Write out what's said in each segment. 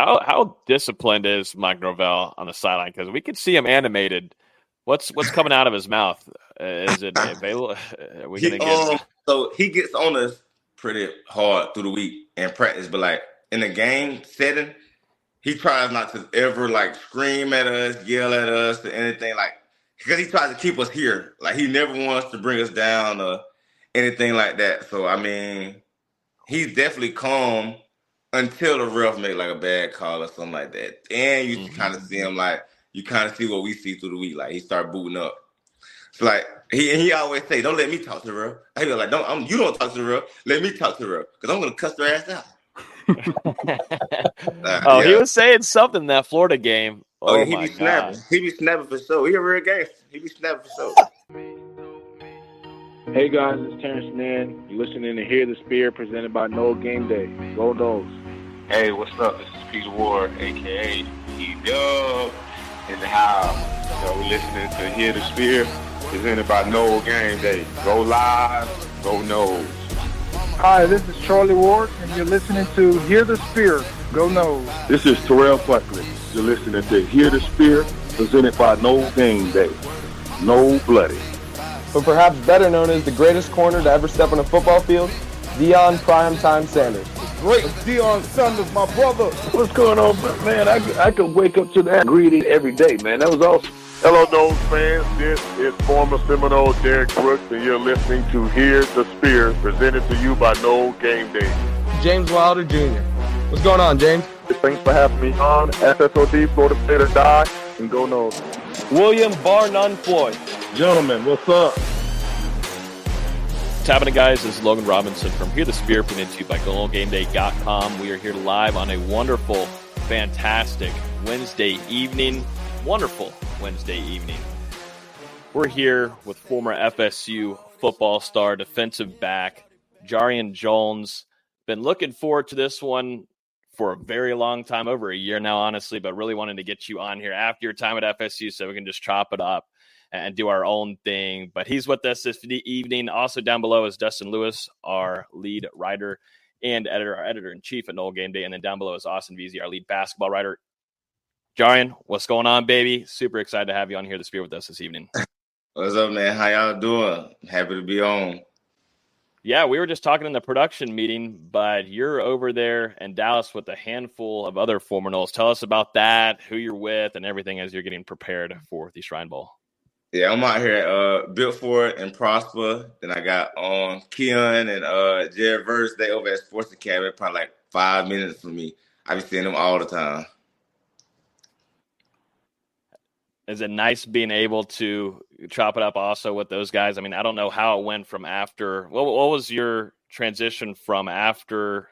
How disciplined is Mike Norvell on the sideline? Because we could see him animated. What's coming out of his mouth? Is it available? Are we gonna get? So he gets on us pretty hard through the week and practice, but like in the game setting, he tries not to ever like scream at us, yell at us, or anything like, because he tries to keep us here. Like he never wants to bring us down or anything like that. So I mean, he's definitely calm until the ref make like a bad call or something like that. And you kind of see him like, you kind of see what we see through the week. Like he start booting up. So like he always say, "Don't let me talk to the ref." He be like, you don't talk to the ref. Let me talk to the ref because I'm gonna cuss their ass out. Yeah. He was saying something in that Florida game. Yeah, he be snapping. He be snapping for sure. He a real gangster. He be snapping for sure. Hey guys, it's Terrence Mann. You're listening to Hear the Spear, presented by No Game Day. Go Noles. Hey, what's up? This is Peter Ward, aka E-Dub, in the house. We're listening to Hear the Spear, presented by No Game Day. Go Live, go Noles. Hi, this is Charlie Ward, and you're listening to Hear the Spear, Go Noles. This is Terrell Buckley. You're listening to Hear the Spear, presented by No Game Day. No Bloody. But perhaps better known as the greatest corner to ever step on a football field, Deion Primetime Sanders. Great Deion Sanders, my brother. What's going on, man? I could wake up to that greeting every day, man. That was awesome. Hello, Noles fans. This is former Seminole Derek Brooks, and you're listening to Hear the Spear, presented to you by No Game Day. James Wilder Jr. What's going on, James? Thanks for having me on. FSOD, Florida State or Die, and go Noles. William Bar None Floyd. Gentlemen, what's up? What's happening, guys? This is Logan Robinson from Hear the Spear, presented to you by GoLoGameDay.com. We are here live on a wonderful, fantastic Wednesday evening. Wonderful Wednesday evening. We're here with former FSU football star, defensive back, Jarrian Jones. Been looking forward to this one for a very long time, over a year now, honestly, but really wanted to get you on here after your time at FSU so we can just chop it up and do our own thing. But he's with us this evening. Also down below is Dustin Lewis, our lead writer and editor, our editor-in-chief at Noel Game Day. And then down below is Veazey, our lead basketball writer. Jarrian, what's going on, baby? Super excited to have you on Here the Spear with us this evening. What's up, man? How y'all doing? Happy to be on. Yeah, we were just talking in the production meeting, but you're over there in Dallas with a handful of other former Noles. Tell us about that, who you're with, and everything as you're getting prepared for the Shrine Bowl. Yeah, I'm out here at Built For It and Prosper. Then I got Keon and Jared Verse. They over at Sports Academy, probably like 5 minutes from me. I be seeing them all the time. Is it nice being able to chop it up also with those guys? I mean, I don't know how it went from after. What was your transition from after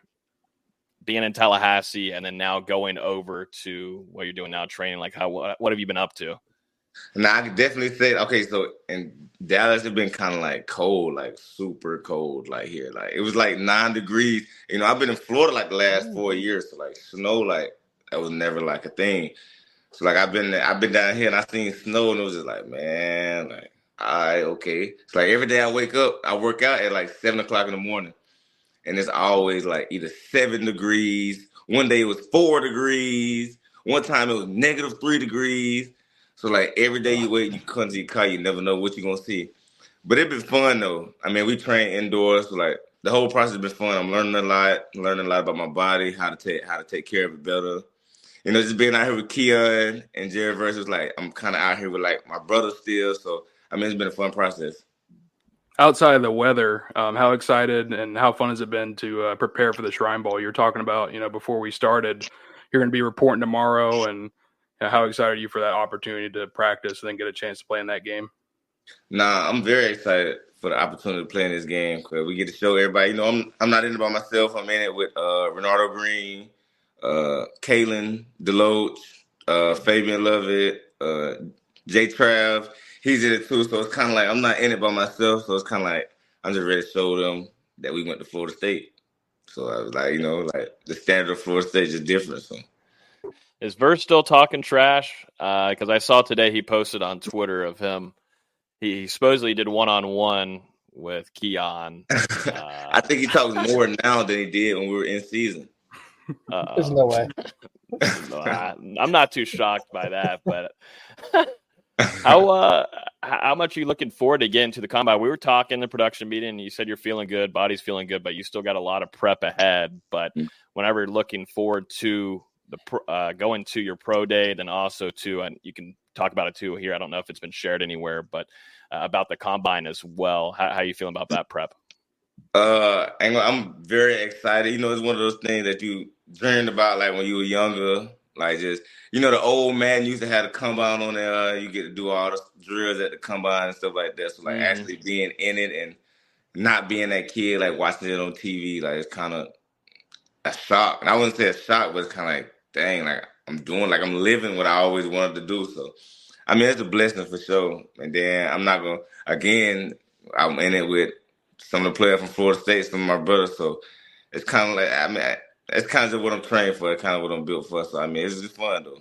being in Tallahassee and then now going over to what you're doing now, training? Like, what have you been up to? Now, I could definitely say, okay, so in Dallas, it's been kind of like cold, like super cold, like here. Like, it was like 9 degrees. You know, I've been in Florida like the last 4 years, so like snow, like that was never like a thing. So like I've been down here and I seen snow and it was just like, man, like, all right, okay. So like every day I wake up, I work out at like 7 o'clock in the morning. And it's always like either 7 degrees. One day it was 4 degrees. One time it was -3 degrees. So like every day you wait, you come to your car, you never know what you're gonna see. But it's been fun though. I mean, we train indoors, so like the whole process has been fun. I'm learning a lot about my body, how to take care of it better. You know, just being out here with Keon and Jared Verse was like, I'm kind of out here with like my brother still. So, I mean, it's been a fun process. Outside of the weather, how excited and how fun has it been to prepare for the Shrine Bowl? You're talking about, before we started, you're going to be reporting tomorrow, and how excited are you for that opportunity to practice and then get a chance to play in that game? Nah, I'm very excited for the opportunity to play in this game because we get to show everybody. You know, I'm not in it by myself. I'm in it with Renardo Green, Kalen Deloach, Fabian Lovett, Jay Trav. He's in it too, so it's kind of like I'm not in it by myself. So it's kind of like I'm just ready to show them that we went to Florida State. So I was like, like the standard of Florida State is different. So is Verse still talking trash? Because I saw today he posted on Twitter of him. He supposedly did one-on-one with Keon. I think he talks more now than he did when we were in season. There's no way. I'm not too shocked by that, but how much are you looking forward to getting to the combine? We were talking in the production meeting, and you said you're feeling good, body's feeling good, but you still got a lot of prep ahead. But whenever you're looking forward to the going to your pro day, then also to, and you can talk about it too here. I don't know if it's been shared anywhere, but about the combine as well. How you feeling about that prep? I'm very excited. You know, it's one of those things that you dreamed about, like when you were younger. Like just, you know, the old man used to have the combine on there. You get to do all the drills at the combine and stuff like that. So like actually being in it and not being that kid, like watching it on TV, like it's kind of a shock. And I wouldn't say a shock, but it's kind of like, dang, like I'm living what I always wanted to do. So, I mean, it's a blessing for sure. And then I'm in it with some of the players from Florida State, some of my brothers. So it's kind of like, it's kind of just what I'm trained for. It's kind of what I'm built for. So, I mean, it's just fun, though.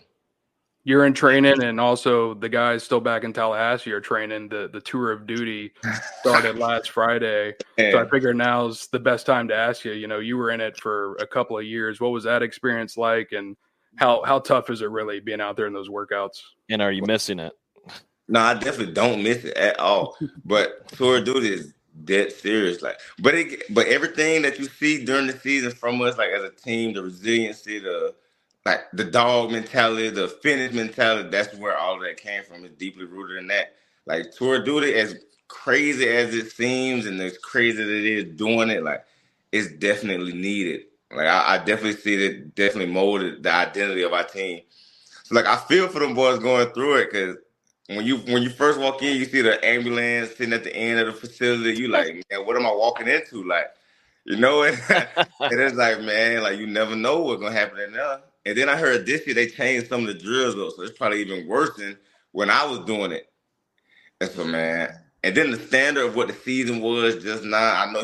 You're in training, and also the guys still back in Tallahassee are training. The tour of duty started last Friday. Yeah. So I figure now's the best time to ask you. You know, you were in it for a couple of years. What was that experience like, and how tough is it really being out there in those workouts? And are you missing it? No, I definitely don't miss it at all. But tour of duty is dead serious. Like, but everything that you see during the season from us, like as a team, the resiliency, the dog mentality, the finish mentality, that's where all of that came from. It's deeply rooted in that. Like tour of duty, as crazy as it seems and as crazy that it is doing it, like it's definitely needed. Like I definitely see it definitely molded the identity of our team. So like I feel for them boys going through it, because when you first walk in, you see the ambulance sitting at the end of the facility. You like, man, what am I walking into? Like, you know it. And it's like, man, like you never know what's gonna happen in there. And then I heard this year they changed some of the drills though, so it's probably even worse than when I was doing it. And so, man, and then the standard of what the season was just now, I know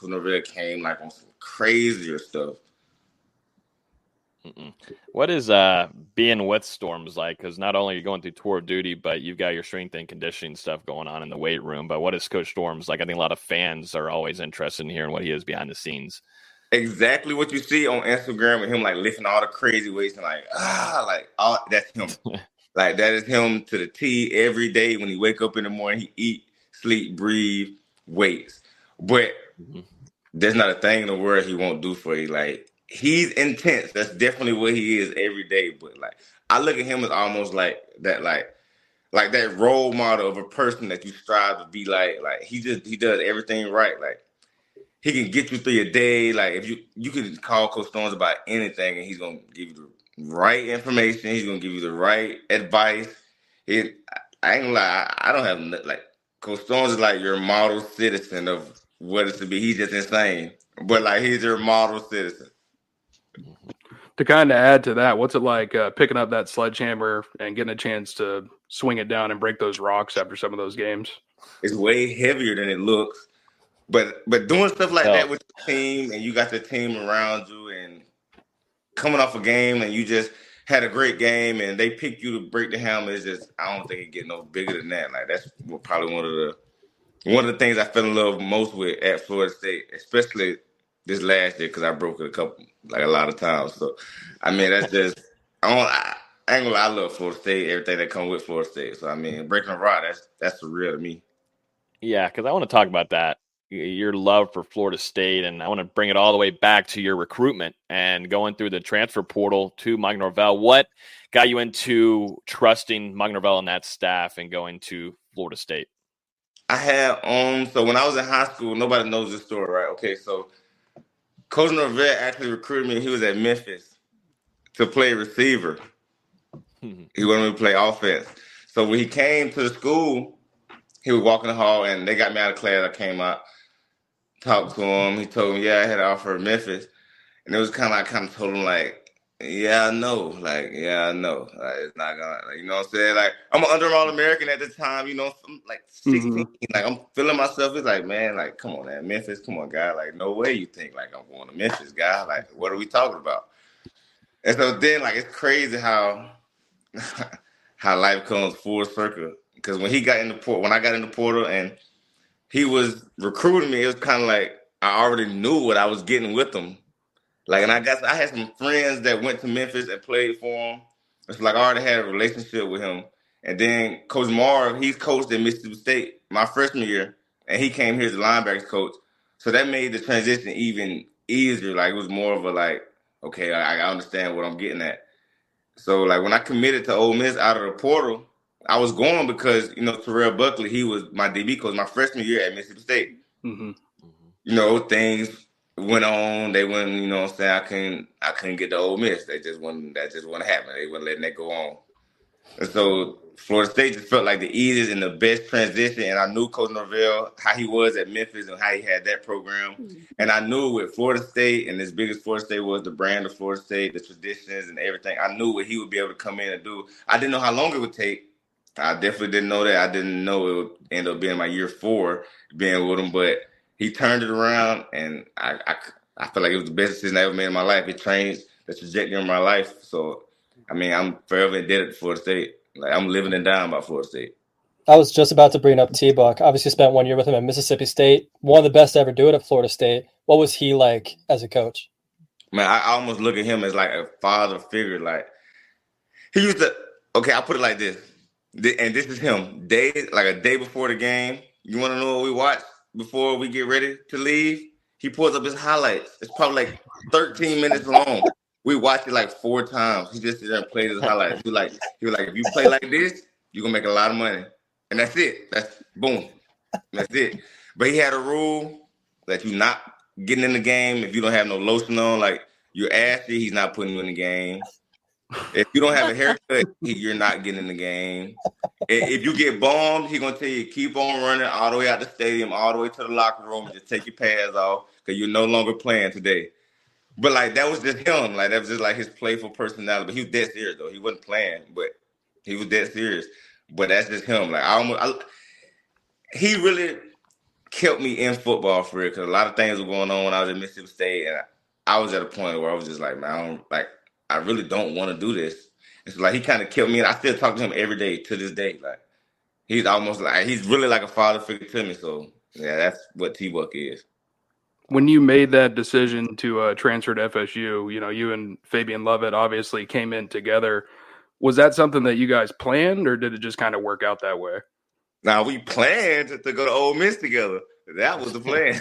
Norvell came like on some crazier stuff. What is being with Storms like? Because not only are you going through tour of duty, but you've got your strength and conditioning stuff going on in the weight room. But what is Coach Storms like? I think a lot of fans are always interested in hearing what he is behind the scenes. Exactly what you see on Instagram with him, like lifting all the crazy weights and that's him. Like that is him to the T every day. When he wake up in the morning, he eat, sleep, breathe, weights. But there's not a thing in the world he won't do for you. Like he's intense. That's definitely what he is every day. But like I look at him as almost like that role model of a person that you strive to be like. Like he does everything right. Like he can get you through your day. Like if you can call Coach Storms about anything, and he's gonna give you the right information. He's gonna give you the right advice. I ain't gonna lie. I don't have like Coach Storms is like your model citizen of what it's to be. He's just insane, but like he's your model citizen. To kind of add to that, what's it like picking up that sledgehammer and getting a chance to swing it down and break those rocks after some of those games? It's way heavier than it looks. But doing stuff like that with the team, and you got the team around you, and coming off a game and you just had a great game and they picked you to break the hammer, is just, I don't think it get no bigger than that. Like that's probably one of the things I fell in love most with at Florida State, especially this last year, because I broke it a lot of times. So I mean that's just I ain't gonna lie, I love Florida State, everything that comes with Florida State. So I mean breaking a rock, that's surreal to me. Yeah, because I want to talk about that. Your love for Florida State, and I want to bring it all the way back to your recruitment and going through the transfer portal to Mike Norvell. What got you into trusting Mike Norvell and that staff and going to Florida State? I had so when I was in high school, nobody knows this story, right? Okay, so Coach Norvell actually recruited me. He was at Memphis to play receiver. He wanted me to play offense. So when he came to the school, he was walking the hall, and they got me out of class. I came out, talked to him. He told me, yeah, I had an offer at Memphis. And it was kind of told him, like, yeah, I know. Like, yeah, I know. Like, it's not going to, you know what I'm saying? Like, I'm an under All-American at the time, you know, I'm like 16. Like, I'm feeling myself. It's like, man, like, come on, man. Memphis, come on, guy. Like, no way you think, like, I'm going to Memphis, guy. Like, what are we talking about? And so then, like, it's crazy how life comes full circle. Because when I got in the portal and he was recruiting me, it was kind of like I already knew what I was getting with him. Like, and I had some friends that went to Memphis and played for him. It's like I already had a relationship with him. And then Coach Marv, he's coached at Mississippi State my freshman year, and he came here as a linebackers coach. So that made the transition even easier. Like, it was more of a like, okay, I understand what I'm getting at. So like when I committed to Ole Miss out of the portal, I was going because Terrell Buckley, he was my DB coach my freshman year at Mississippi State. Mm-hmm. Things went on. They wouldn't, what I'm saying, I couldn't get to Ole Miss. That just wouldn't happen. They weren't letting that go on. And so Florida State just felt like the easiest and the best transition. And I knew Coach Norvell, how he was at Memphis and how he had that program. And I knew with Florida State, and as big as Florida State was, the brand of Florida State, the traditions and everything, I knew what he would be able to come in and do. I didn't know how long it would take. I definitely didn't know that. I didn't know it would end up being my year 4 being with him. But he turned it around, and I feel like it was the best decision I ever made in my life. It changed the trajectory of my life. So, I'm forever indebted to Florida State. Like, I'm living and dying by Florida State. I was just about to bring up T-Buck. Obviously spent 1 year with him at Mississippi State. One of the best to ever do it at Florida State. What was he like as a coach? Man, I almost look at him as like a father figure. Like, he used to, okay, I'll put it like this. And this is him. Like a day before the game, you want to know what we watch before we get ready to leave? He pulls up his highlights. It's probably like 13 minutes long. We watched it like 4 times. He just sit there and played his highlights. He was like, if you play like this, you're going to make a lot of money. And that's it. That's boom. That's it. But he had a rule that you're not getting in the game if you don't have no lotion on. Like, you're ashy, he's not putting you in the game. If you don't have a haircut, you're not getting in the game. If you get bombed, he's going to tell you, keep on running all the way out the stadium, all the way to the locker room, and just take your pads off because you're no longer playing today. But, like, that was just him. Like, that was just, like, his playful personality. But he was dead serious, though. He wasn't playing, but he was dead serious. But that's just him. Like, he really kept me in football for real because a lot of things were going on when I was at Mississippi State. And I was at a point where I was just like, man, I really don't want to do this. It's like he kind of kept me in. I still talk to him every day to this day. Like, he's almost like, he's really like a father figure to me. So, yeah, that's what T-Buck is. When you made that decision to transfer to FSU, you and Fabian Lovett obviously came in together. Was that something that you guys planned, or did it just kind of work out that way? Now, we planned to go to Ole Miss together. That was the plan.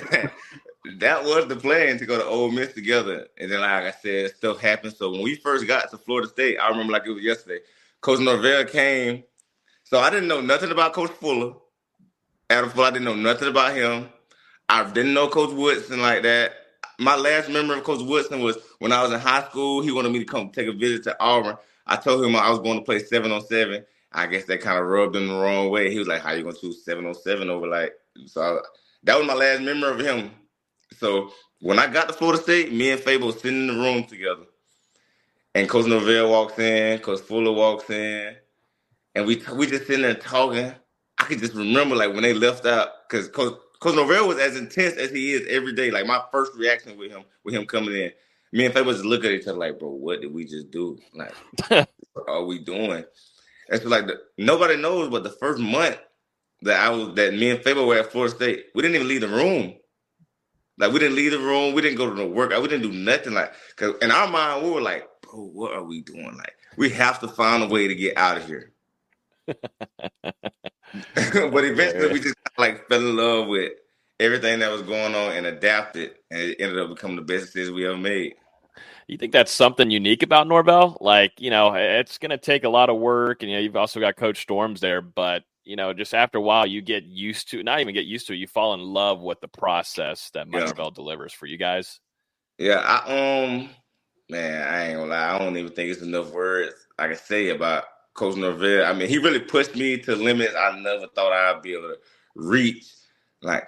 That was the plan, to go to Ole Miss together. And then, like I said, stuff happened. So when we first got to Florida State, I remember like it was yesterday, Coach Norvell came. So I didn't know nothing about Coach Fuller. Adam Fuller, I didn't know nothing about him. I didn't know Coach Woodson like that. My last memory of Coach Woodson was when I was in high school. He wanted me to come take a visit to Auburn. I told him I was going to play 7-on-7. I guess that kind of rubbed him the wrong way. He was like, how you going to choose 7-on-7 over like – so that was my last memory of him. So when I got to Florida State, me and Fable was sitting in the room together. And Coach Norvell walks in, Coach Fuller walks in, and we just sitting there talking. I could just remember like when they left out, because Coach Norvell was as intense as he is every day. Like my first reaction with him coming in, me and Fable just look at each other like, bro, what did we just do? Like, what are we doing? And so like nobody knows, but the first month that me and Fable were at Florida State, we didn't even leave the room. Like, we didn't leave the room. We didn't go to the workout. We didn't do nothing. Like, because in our mind, we were like, bro, what are we doing? Like, we have to find a way to get out of here. But eventually, we just like fell in love with everything that was going on and adapted. And it ended up becoming the best decision we ever made. You think that's something unique about Norvell? Like, it's going to take a lot of work. And, you've also got Coach Storms there. But, just after a while, you get used to, not even get used to it, you fall in love with the process that Norvell delivers for you guys. Yeah, man, I ain't gonna lie. I don't even think it's enough words I can say about Coach Norvell. I mean, he really pushed me to limits I never thought I'd be able to reach. Like,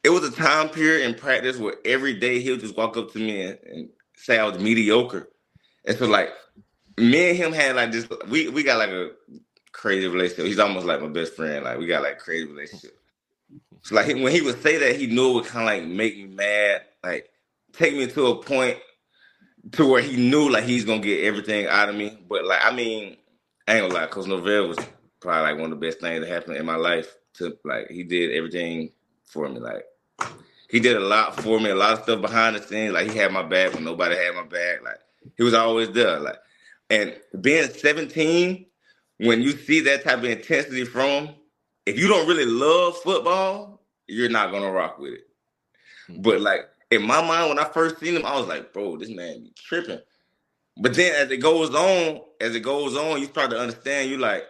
it was a time period in practice where every day he'll just walk up to me and say I was mediocre. And so, like, me and him had, like, this, we got, like, a crazy relationship. He's almost like my best friend. Like, we got, like, crazy relationship. So, like, when he would say that, he knew it would kind of, like, make me mad, like, take me to a point to where he knew, like, he's going to get everything out of me. But, like, I mean, I ain't gonna lie, Coach Norvell was probably, like, one of the best things that happened in my life. Like, he did everything for me. Like, he did a lot for me, a lot of stuff behind the scenes. Like, he had my back when nobody had my back. Like, he was always there. Like, and being 17, when you see that type of intensity from him, if you don't really love football, you're not gonna rock with it. But like in my mind, when I first seen him, I was like, bro, this man be tripping. But then as it goes on, you start to understand. You like,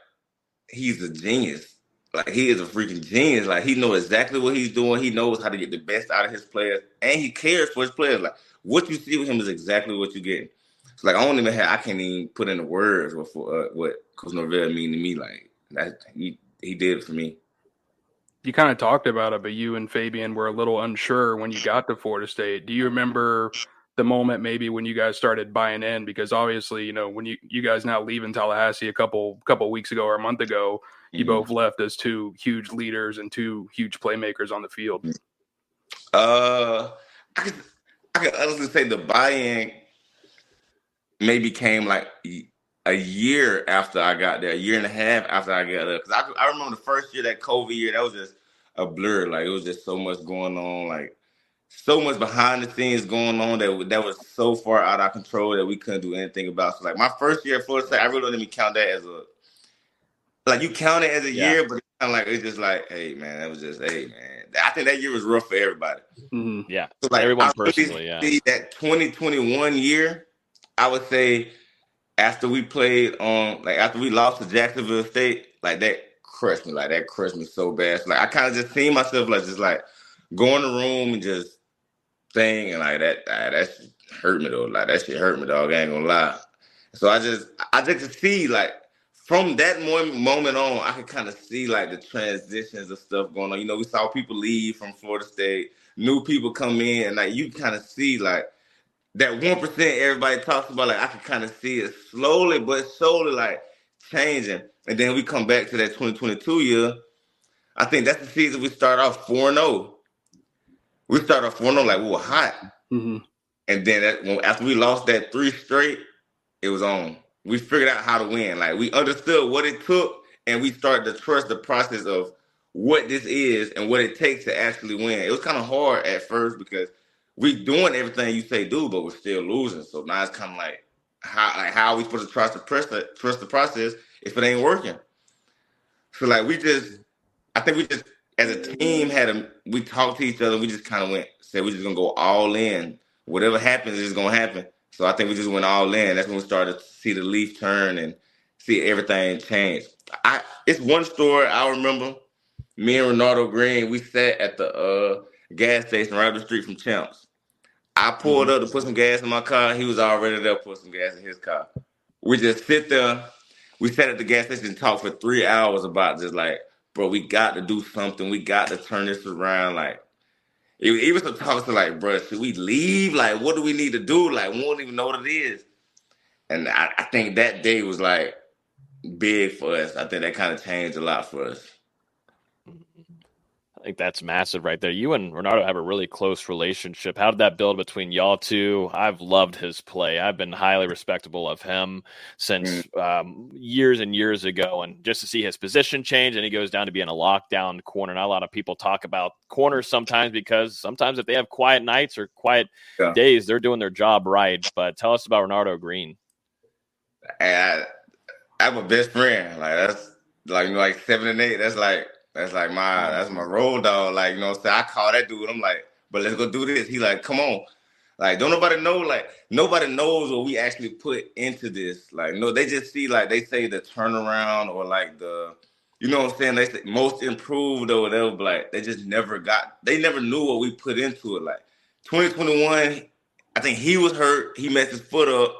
he's a genius. Like, he is a freaking genius. Like, he knows exactly what he's doing. He knows how to get the best out of his players, and he cares for his players. Like, what you see with him is exactly what you get. So, like, I can't even put into words what Coach Norvell mean to me. Like, that he did it for me. You kind of talked about it, but you and Fabian were a little unsure when you got to Florida State. Do you remember the moment maybe when you guys started buying in? Because obviously, you know, when you guys now leave in Tallahassee a couple weeks ago or a month ago, you both left as two huge leaders and two huge playmakers on the field. I could honestly say the buy-in maybe came like a year after I got there, a year and a half after I got there. Because I remember the first year, that COVID year, that was just a blur. Like, it was just so much going on, like so much behind the scenes going on that was so far out of our control that we couldn't do anything about. So, like, my first year at Florida State, I really don't even count that as you count it as a year, but it's kind of like, it's just like, hey, man, that was just, hey, man. I think that year was rough for everybody. Mm-hmm. Yeah. So, like, everyone I personally, see that 2021 year, I would say, after we after we lost to Jacksonville State, like, that crushed me. Like, that crushed me so bad. So, like, I kind of just seen myself, like, just, like, go in the room and just thing, and, like, that shit hurt me, though. Like, that shit hurt me, dog. I ain't gonna lie. So I just could see, like, from that moment on, I could kind of see, like, the transitions of stuff going on. You know, we saw people leave from Florida State, new people come in, and, like, you kind of see, like, that 1% everybody talks about. Like, I could kind of see it slowly but surely, like, changing. And then we come back to that 2022 year. I think that's the season we start off 4-0. We started off 4-0 like we were hot. Mm-hmm. And then after we lost that 3 straight, it was on. We figured out how to win. Like, we understood what it took, and we started to trust the process of what this is and what it takes to actually win. It was kind of hard at first because we doing everything you say do, but we're still losing. So now it's kind of like, how are we supposed to trust the process if it ain't working? So, like, I think we just, as a team, we talked to each other. We just kind of said we're just going to go all in. Whatever happens is going to happen. So I think we just went all in. That's when we started to see the leaf turn and see everything change. It's one story I remember. Me and Ronaldo Green, we sat at the gas station right up the street from Champs. I pulled up to put some gas in my car. He was already there putting some gas in his car. We just sit there. We sat at the gas station and talked for 3 hours about just like, bro, we got to do something. We got to turn this around. Like, it was some talks to like, bro, should we leave? Like, what do we need to do? Like, we don't even know what it is. And I think that day was like big for us. I think that kind of changed a lot for us. I think that's massive right there. You and Ronaldo have a really close relationship. How did that build between y'all two? I've loved his play. I've been highly respectable of him since years and years ago. And just to see his position change and he goes down to being a lockdown corner. Not a lot of people talk about corners sometimes because sometimes if they have quiet nights or quiet days, they're doing their job right. But tell us about Ronaldo Green. I'm a best friend. Like, that's like 7 and 8. That's my road dog. Like, you know what I'm saying? I call that dude. I'm like, but let's go do this. He like, come on. Like, don't nobody know. Like, nobody knows what we actually put into this. Like, no, they just see, like, they say the turnaround or like the, you know what I'm saying? They say most improved or whatever. But like, they never knew what we put into it. Like, 2021, I think he was hurt. He messed his foot up.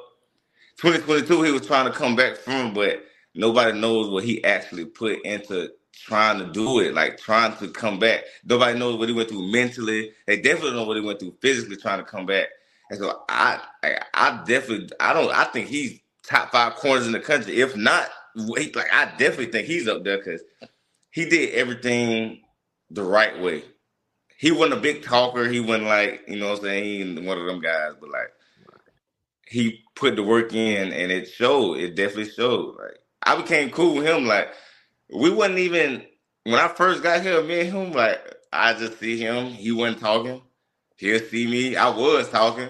2022, he was trying to come back from, but nobody knows what he actually put into trying to do it, like trying to come back. Nobody knows what he went through mentally. They definitely know what he went through physically trying to come back. And so I think he's top 5 corners in the country. If not, I definitely think he's up there because he did everything the right way. He wasn't a big talker. He wasn't like, you know what I'm saying, he ain't one of them guys, but like he put the work in and it showed. It definitely showed. Like, I became cool with him. Like, we wasn't even, when I first got here, me and him, like, I just see him. He wasn't talking. he'll see me. I was talking.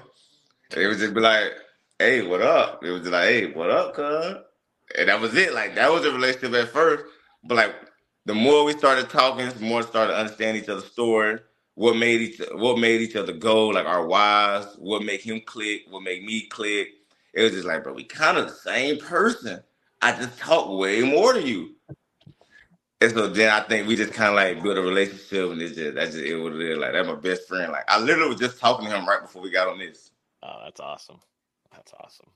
It would just be like, hey, what up? It was just like, hey, what up, cuz? And that was it. Like, that was a relationship at first. But, like, the more we started talking, the more we started understanding each other's story, what made each other go, like our whys, what make him click, what make me click. It was just like, bro, we kind of the same person. I just talk way more than you. And so then I think we just kind of like built a relationship, and that's just it what it is. Like, that's my best friend. Like, I literally was just talking to him right before we got on this. Oh, that's awesome. That's awesome.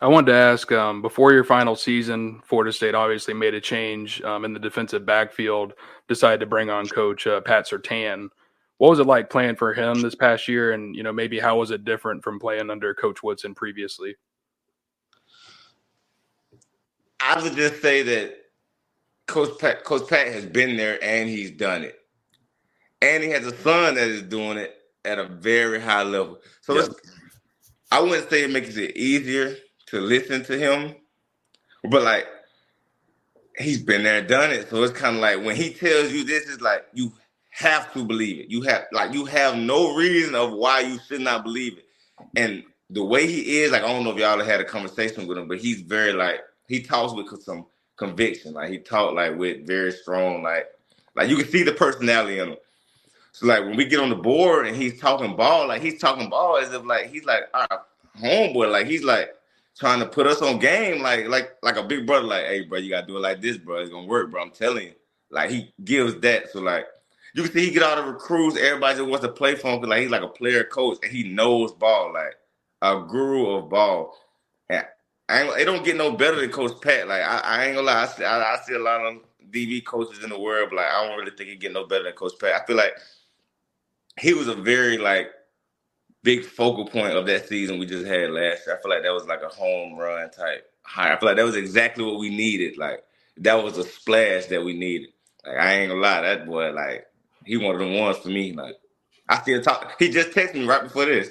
I wanted to ask, before your final season, Florida State obviously made a change in the defensive backfield, decided to bring on Coach Pat Surtain. What was it like playing for him this past year? And, maybe how was it different from playing under Coach Woodson previously? I would just say that Coach Pat has been there and he's done it. And he has a son that is doing it at a very high level. So I wouldn't say it makes it easier to listen to him, but like he's been there and done it. So it's kind of like when he tells you this, is like you have to believe it. You have no reason of why you should not believe it. And the way he is, like, I don't know if y'all have had a conversation with him, but he's very like, he talks with some conviction. Like, he talks like with very strong, like you can see the personality in him. So like when we get on the board and he's talking ball as if like he's like our homeboy, like he's like trying to put us on game, like a big brother, like, hey bro, you gotta do it like this, bro. It's gonna work, bro. I'm telling you. Like, he gives that. So like you can see he get all the recruits, everybody just wants to play for him because like he's like a player coach and he knows ball, like a guru of ball. And it don't get no better than Coach Pat. Like I ain't gonna lie, I see a lot of DB coaches in the world, but like I don't really think it get no better than Coach Pat. I feel like he was a very like big focal point of that season we just had last year. I feel like that was like a home run type hire. I feel like that was exactly what we needed. Like, that was a splash that we needed. Like, I ain't gonna lie, that boy, like, he one of the ones for me. Like, I still talk. He just texted me right before this.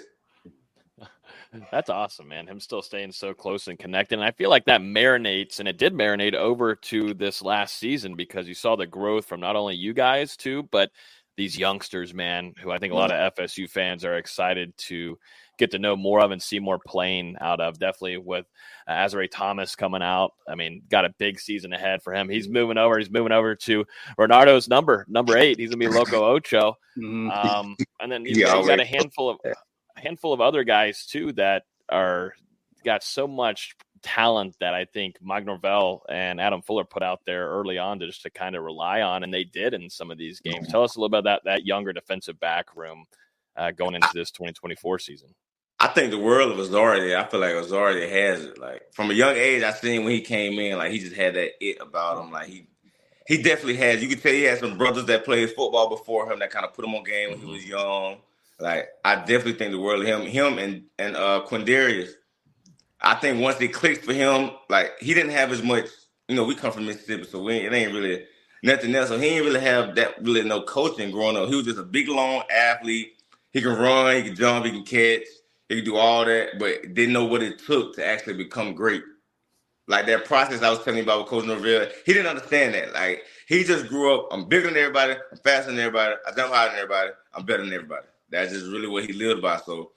That's awesome, man. Him still staying so close and connected. And I feel like that marinates, and it did marinate over to this last season because you saw the growth from not only you guys too, but these youngsters, man, who I think a lot of FSU fans are excited to get to know more of and see more playing out of. Definitely with Azare Thomas coming out. I mean, got a big season ahead for him. He's moving over to Renardo's number 8. He's going to be Loco Ocho. And then you got a handful of other guys too that are got so much talent that I think Mike Norvell and Adam Fuller put out there early on to kind of rely on, and they did in some of these games. Tell us a little about that younger defensive back room going into this 2024 season. I think the world of Azaria, I feel like Azaria has it. Like, from a young age, I seen when he came in, like, he just had that it about him. Like, he definitely has. You could tell he had some brothers that played football before him that kind of put him on game when he was young. Like, I definitely think the world of him and Quindarius. I think once it clicked for him, like, he didn't have as much, we come from Mississippi, so it ain't really nothing else. So he didn't really have that really no coaching growing up. He was just a big, long athlete. He can run, he can jump, he can catch, he can do all that, but didn't know what it took to actually become great. Like, that process I was telling you about with Coach Norvell, he didn't understand that. Like, he just grew up, I'm bigger than everybody, I'm faster than everybody, I jump higher than everybody, I'm better than everybody. That's just really what he lived by. So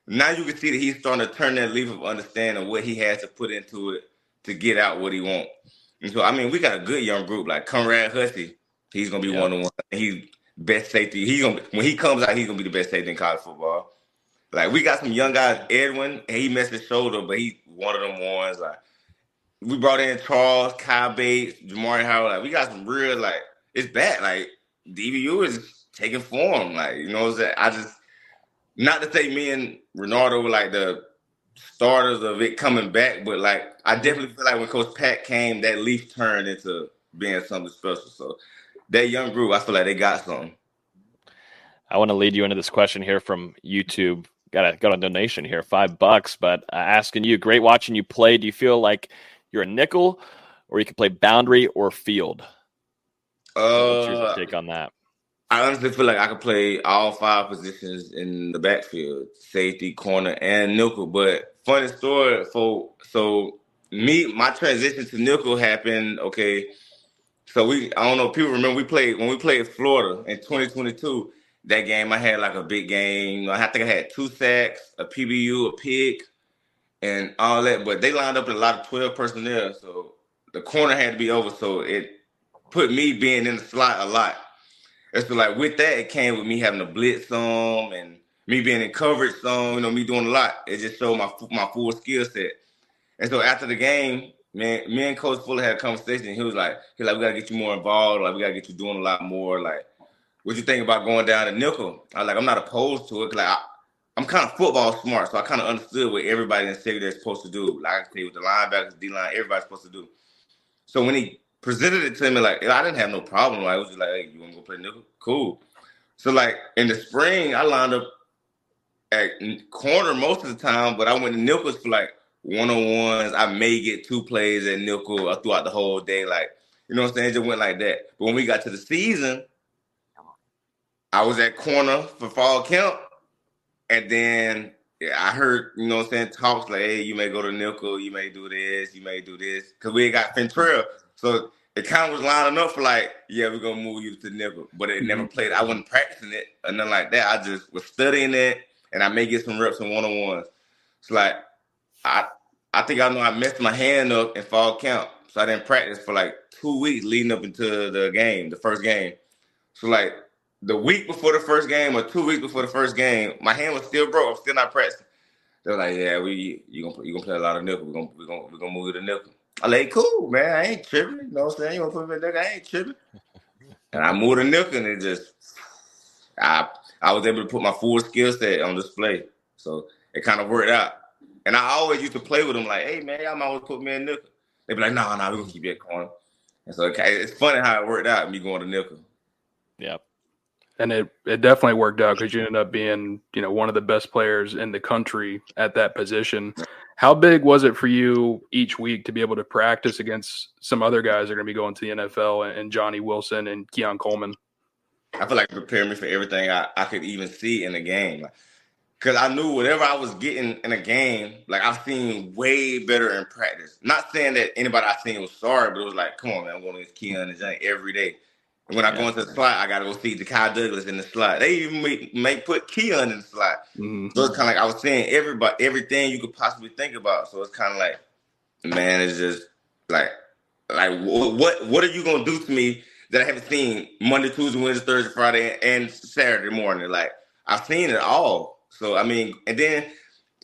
now you can see that he's starting to turn that leaf of understanding what he has to put into it to get out what he wants. And so, I mean, we got a good young group. Like, Conrad Hussey, he's going to be one of one. He's best safety. When he comes out, he's going to be the best safety in college football. Like, we got some young guys. Edwin, he messed his shoulder, but he's one of them ones. Like, we brought in Charles, Kyle Bates, Jamari Howard. Like, we got some real, like, it's bad. Like, DBU is taking form. Like, I just, not to say me and Renardo were like the starters of it coming back, but like, I definitely feel like when Coach Pat came, that leaf turned into being something special. So that young group, I feel like they got something. I want to lead you into this question here from YouTube. Got a donation here, $5, but asking you, great watching you play. Do you feel like you're a nickel or you can play boundary or field? What's your take on that? I honestly feel like I could play all 5 positions in the backfield, safety, corner, and nickel. But funny story, my transition to nickel happened, okay, so I don't know if people remember when we played Florida in 2022, that game I had like a big game. I think I had 2 sacks, a PBU, a pick, and all that. But they lined up in a lot of 12 personnel, so the corner had to be over. So it put me being in the slot a lot. And so like with that, it came with me having a blitz some and me being in coverage some, me doing a lot. It just showed my full skill set. And so after the game, man, me and Coach Fuller had a conversation. He was like, we gotta get you more involved. Like, we gotta get you doing a lot more. Like, what you think about going down to nickel? I was like, I'm not opposed to it. Like, I'm kind of football smart, so I kind of understood what everybody in the secondary is supposed to do. Like, I can say with the linebackers, D-line, everybody's supposed to do. So when he presented it to me, like, I didn't have no problem. Like, it was just like, hey, you want to go play nickel? Cool. So, like, in the spring, I lined up at corner most of the time, but I went to nickels for, like, one-on-ones. I may get 2 plays at nickel throughout the whole day. Like, you know what I'm saying? It just went like that. But when we got to the season, I was at corner for fall camp, and then I heard, you know what I'm saying, talks like, hey, you may go to nickel, you may do this, because we got Ventrell. So it kind of was lining up for like, yeah, we're going to move you to nickel. But it never played. I wasn't practicing it or nothing like that. I just was studying it, and I may get some reps in one-on-ones. It's like, I think I messed my hand up in fall camp, so I didn't practice for like 2 weeks leading up into the first game. So like the week before the first game or 2 weeks before the first game, my hand was still broke. I'm still not practicing. They're like, yeah, you gonna play a lot of nickel. We're gonna move you to nickel. I'm like, cool, man. I ain't tripping. You know what I'm saying? You want to put me in nickel? I ain't tripping. And I moved to nickel, and it just I was able to put my full skill set on display. So it kind of worked out. And I always used to play with them like, hey, man, y'all might always put me in nickel. They'd be like, no, we're going to keep you at corner. And so it's funny how it worked out, me going to nickel. Yep. And it definitely worked out because you ended up being, one of the best players in the country at that position. How big was it for you each week to be able to practice against some other guys that are going to be going to the NFL and Johnny Wilson and Keon Coleman? I feel like it prepared me for everything I could even see in the game. Because I knew whatever I was getting in a game, like I've seen way better in practice. Not saying that anybody I seen was sorry, but it was like, come on, man, I'm going to Keon and Johnny every day. And when I go into the slot, I got to go see Ja'Kai Douglas in the slot. They even may put Keon in the slot. Mm-hmm. So it's kind of like I was saying everything you could possibly think about. So it's kind of like, man, it's just like what are you going to do to me that I haven't seen Monday, Tuesday, Wednesday, Thursday, Friday, and Saturday morning? Like, I've seen it all. So, I mean, and then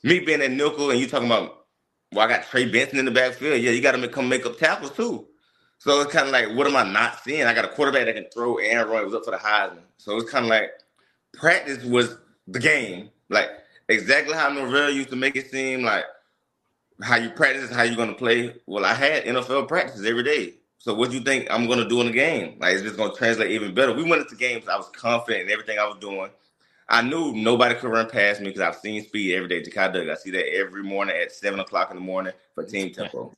me being at nickel and you talking about, I got Trey Benson in the backfield. Yeah, you got to come make up tackles too. So it's kind of like, what am I not seeing? I got a quarterback that can throw. Aaron Roy was up for the Heisman. So it's kind of like practice was the game. Like exactly how Norvell used to make it seem like how you practice is how you're going to play. Well, I had NFL practices every day. So what do you think I'm going to do in the game? Like, it's just going to translate even better. We went into games. I was confident in everything I was doing. I knew nobody could run past me because I've seen speed every day. Ja'Kai Douglas, I see that every morning at 7 o'clock in the morning for team tempo.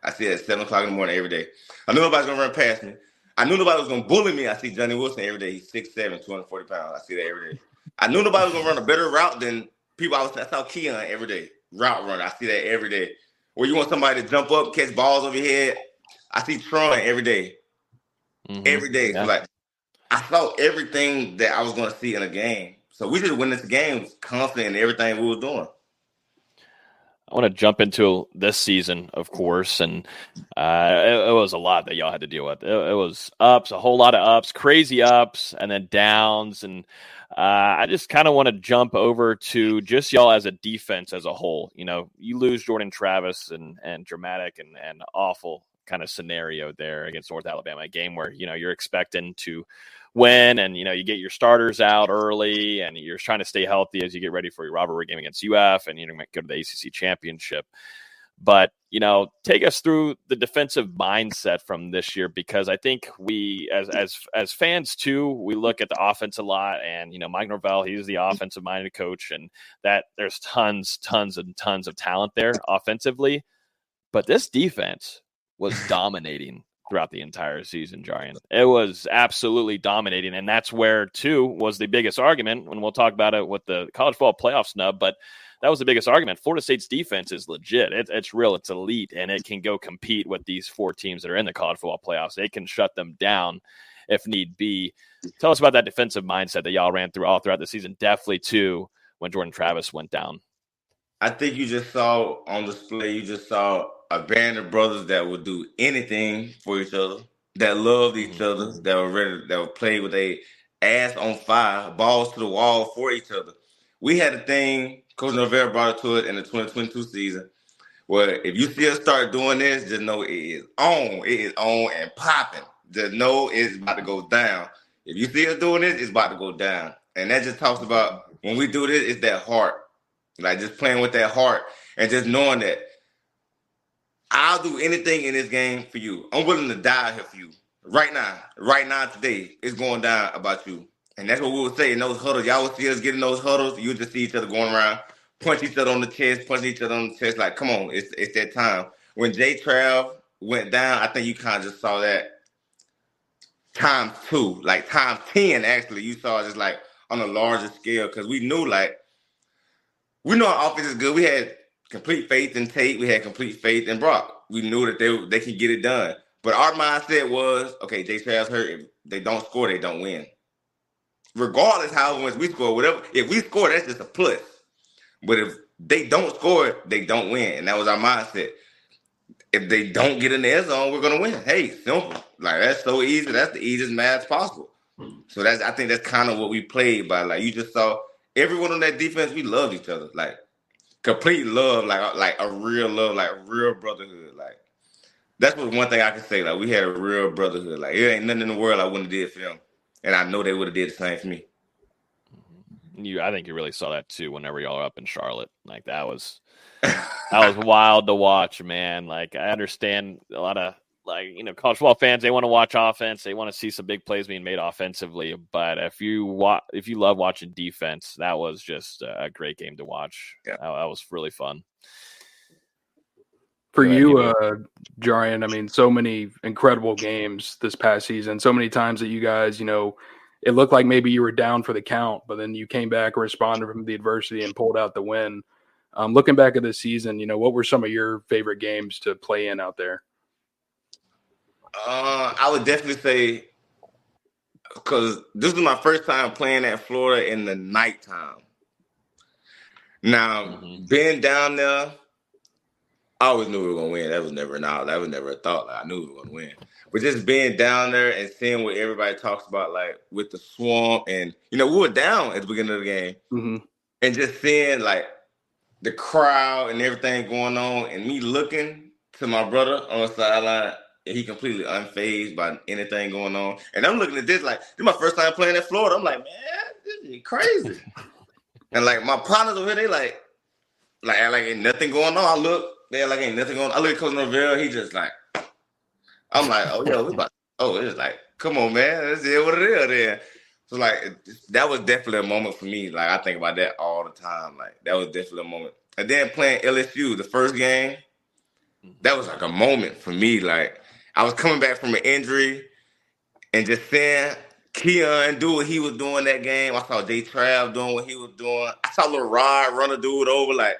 I see it at 7 o'clock in the morning every day. I knew nobody's going to run past me. I knew nobody was going to bully me. I see Johnny Wilson every day. He's 6'7", 240 pounds. I see that every day. I knew nobody was going to run a better route than people. I saw Keon every day. Route runner. I see that every day. Or you want somebody to jump up, catch balls over your head. I see Troy every day. Mm-hmm. Every day. Yeah. So like, I saw everything that I was going to see in a game. So we just went into games confident in everything we were doing. I want to jump into this season, of course, and it was a lot that y'all had to deal with. It was ups, a whole lot of ups, crazy ups, and then downs. And I just kind of want to jump over to just y'all as a defense as a whole. You lose Jordan Travis and dramatic and awful kind of scenario there against North Alabama, a game where, you're expecting to win and, you get your starters out early and you're trying to stay healthy as you get ready for your rivalry game against UF and you might go to the ACC championship. But, take us through the defensive mindset from this year, because I think we as fans too, we look at the offense a lot and, Mike Norvell, he's the offensive minded coach and that there's tons and tons of talent there offensively. But this defense was dominating throughout the entire season, Jarrian. It was absolutely dominating, and that's where, too, was the biggest argument, and we'll talk about it with the college football playoff snub, but that was the biggest argument. Florida State's defense is legit. It's real. It's elite, and it can go compete with these 4 teams that are in the college football playoffs. It can shut them down, if need be. Tell us about that defensive mindset that y'all ran through all throughout the season, definitely too when Jordan Travis went down. I think you just saw on display, you just saw a band of brothers that would do anything for each other, that loved each other, that were ready, that would play with a ass on fire, balls to the wall for each other. We had a thing, Coach Norvell brought it to it in the 2022 season, where if you see us start doing this, just know it is on. It is on and popping. Just know it's about to go down. If you see us doing this, it's about to go down. And that just talks about when we do this, it's that heart. Like just playing with that heart and just knowing that I'll do anything in this game for you. I'm willing to die here for you. Right now, today, it's going down about you. And that's what we would say in those huddles. Y'all would see us get in those huddles. You would just see each other going around, punch each other on the chest, like, come on, it's that time. When Jay Trav went down, I think you kind of just saw that times 2, like times 10, actually. You saw it just like on a larger scale because we knew we know our offense is good. We had complete faith in Tate. We had complete faith in Brock. We knew that they could get it done. But our mindset was, okay, Jay Trav's hurt. If they don't score, they don't win. Regardless how much we score, whatever. If we score, that's just a plus. But if they don't score, they don't win. And that was our mindset. If they don't get in the end zone, we're going to win. Hey, simple. Like, that's so easy. That's the easiest math possible. So I think that's kind of what we played by. Like, you just saw everyone on that defense, we loved each other. Like, complete love, like a real love, like a real brotherhood. Like, that's what one thing I can say. Like, we had a real brotherhood. Like, it ain't nothing in the world I wouldn't have did for them. And I know they would have did the same for me. I think you really saw that too whenever y'all are up in Charlotte. Like, that was wild to watch, man. Like, I understand a lot of, college football fans, they want to watch offense. They want to see some big plays being made offensively. But if you love watching defense, that was just a great game to watch. Yeah. That was really fun. For you, Jarrian, I mean, so many incredible games this past season, so many times that you guys, it looked like maybe you were down for the count, but then you came back, responded from the adversity, and pulled out the win. Looking back at this season, what were some of your favorite games to play in out there? I would definitely say, because this was my first time playing at Florida in the nighttime. Now, being down there, I always knew we were going to win. That was never a thought. Like, I knew we were going to win. But just being down there and seeing what everybody talks about, like, with the swamp. And, we were down at the beginning of the game. Mm-hmm. And just seeing, like, the crowd and everything going on. And me looking to my brother on the sideline. And he completely unfazed by anything going on. And I'm looking at this like, this is my first time playing at Florida. I'm like, man, this is crazy. And, like, my partners over here, they like ain't nothing going on. I look, they're like, ain't nothing going on. I look at Coach Norvell, he just like, I'm like, oh, yo, it's like, come on, man. This is what it is then. So, like, that was definitely a moment for me. Like, I think about that all the time. Like, that was definitely a moment. And then playing LSU, the first game, that was like a moment for me. Like, I was coming back from an injury and just seeing Keon do what he was doing that game. I saw Jay Trav doing what he was doing. I saw Lil Rod run a dude over. Like,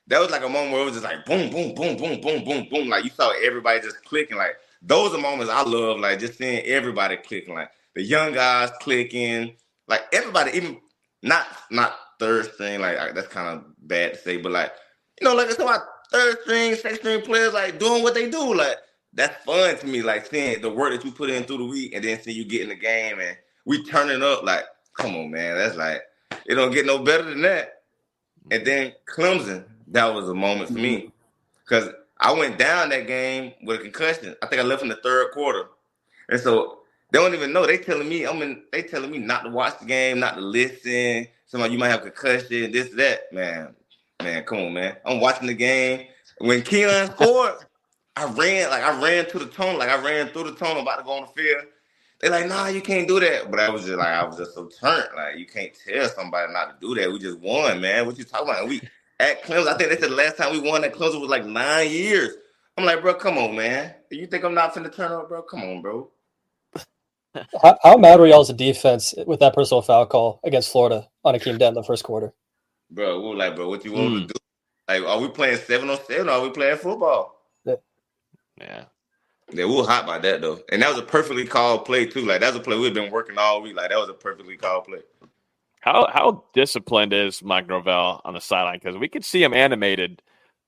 that was like a moment where it was just like boom, boom, boom, boom, boom, boom, boom. Like, you saw everybody just clicking. Like, those are moments I love, like, just seeing everybody clicking. Like, the young guys clicking. Like, everybody, even not third string. Like, that's kind of bad to say. But, like, like it's about third string, second string players, like, doing what they do. Like, that's fun to me, like, seeing the work that you put in through the week and then seeing you get in the game and we turning up. Like, come on, man. That's like, it don't get no better than that. And then Clemson, that was a moment for me because I went down that game with a concussion. I think I left in the third quarter. And so they don't even know. They telling me not to watch the game, not to listen. Somebody, you might have concussion, this, that. Man, come on, man. I'm watching the game. When Keon scored, I ran to the tunnel. Like, I ran through the tunnel about to go on the field. They're like, nah, you can't do that. But I was just so turned. Like, you can't tell somebody not to do that. We just won, man. What you talking about? We at Clemson, I think they said the last time we won at Clemson was like 9 years. I'm like, bro, come on, man. You think I'm not finna turn up, bro? Come on, bro. How mad were y'all as a defense with that personal foul call against Florida on Akeem Dent in the first quarter? Bro, we were like, bro, what you want to do? Like, are we playing 7-on-7 or are we playing football? Yeah. Yeah, we were hot by that though, and that was a perfectly called play too. Like that was a play we've been working all week. Like that was a perfectly called play. How disciplined is Mike Norvell on the sideline? Because we could see him animated.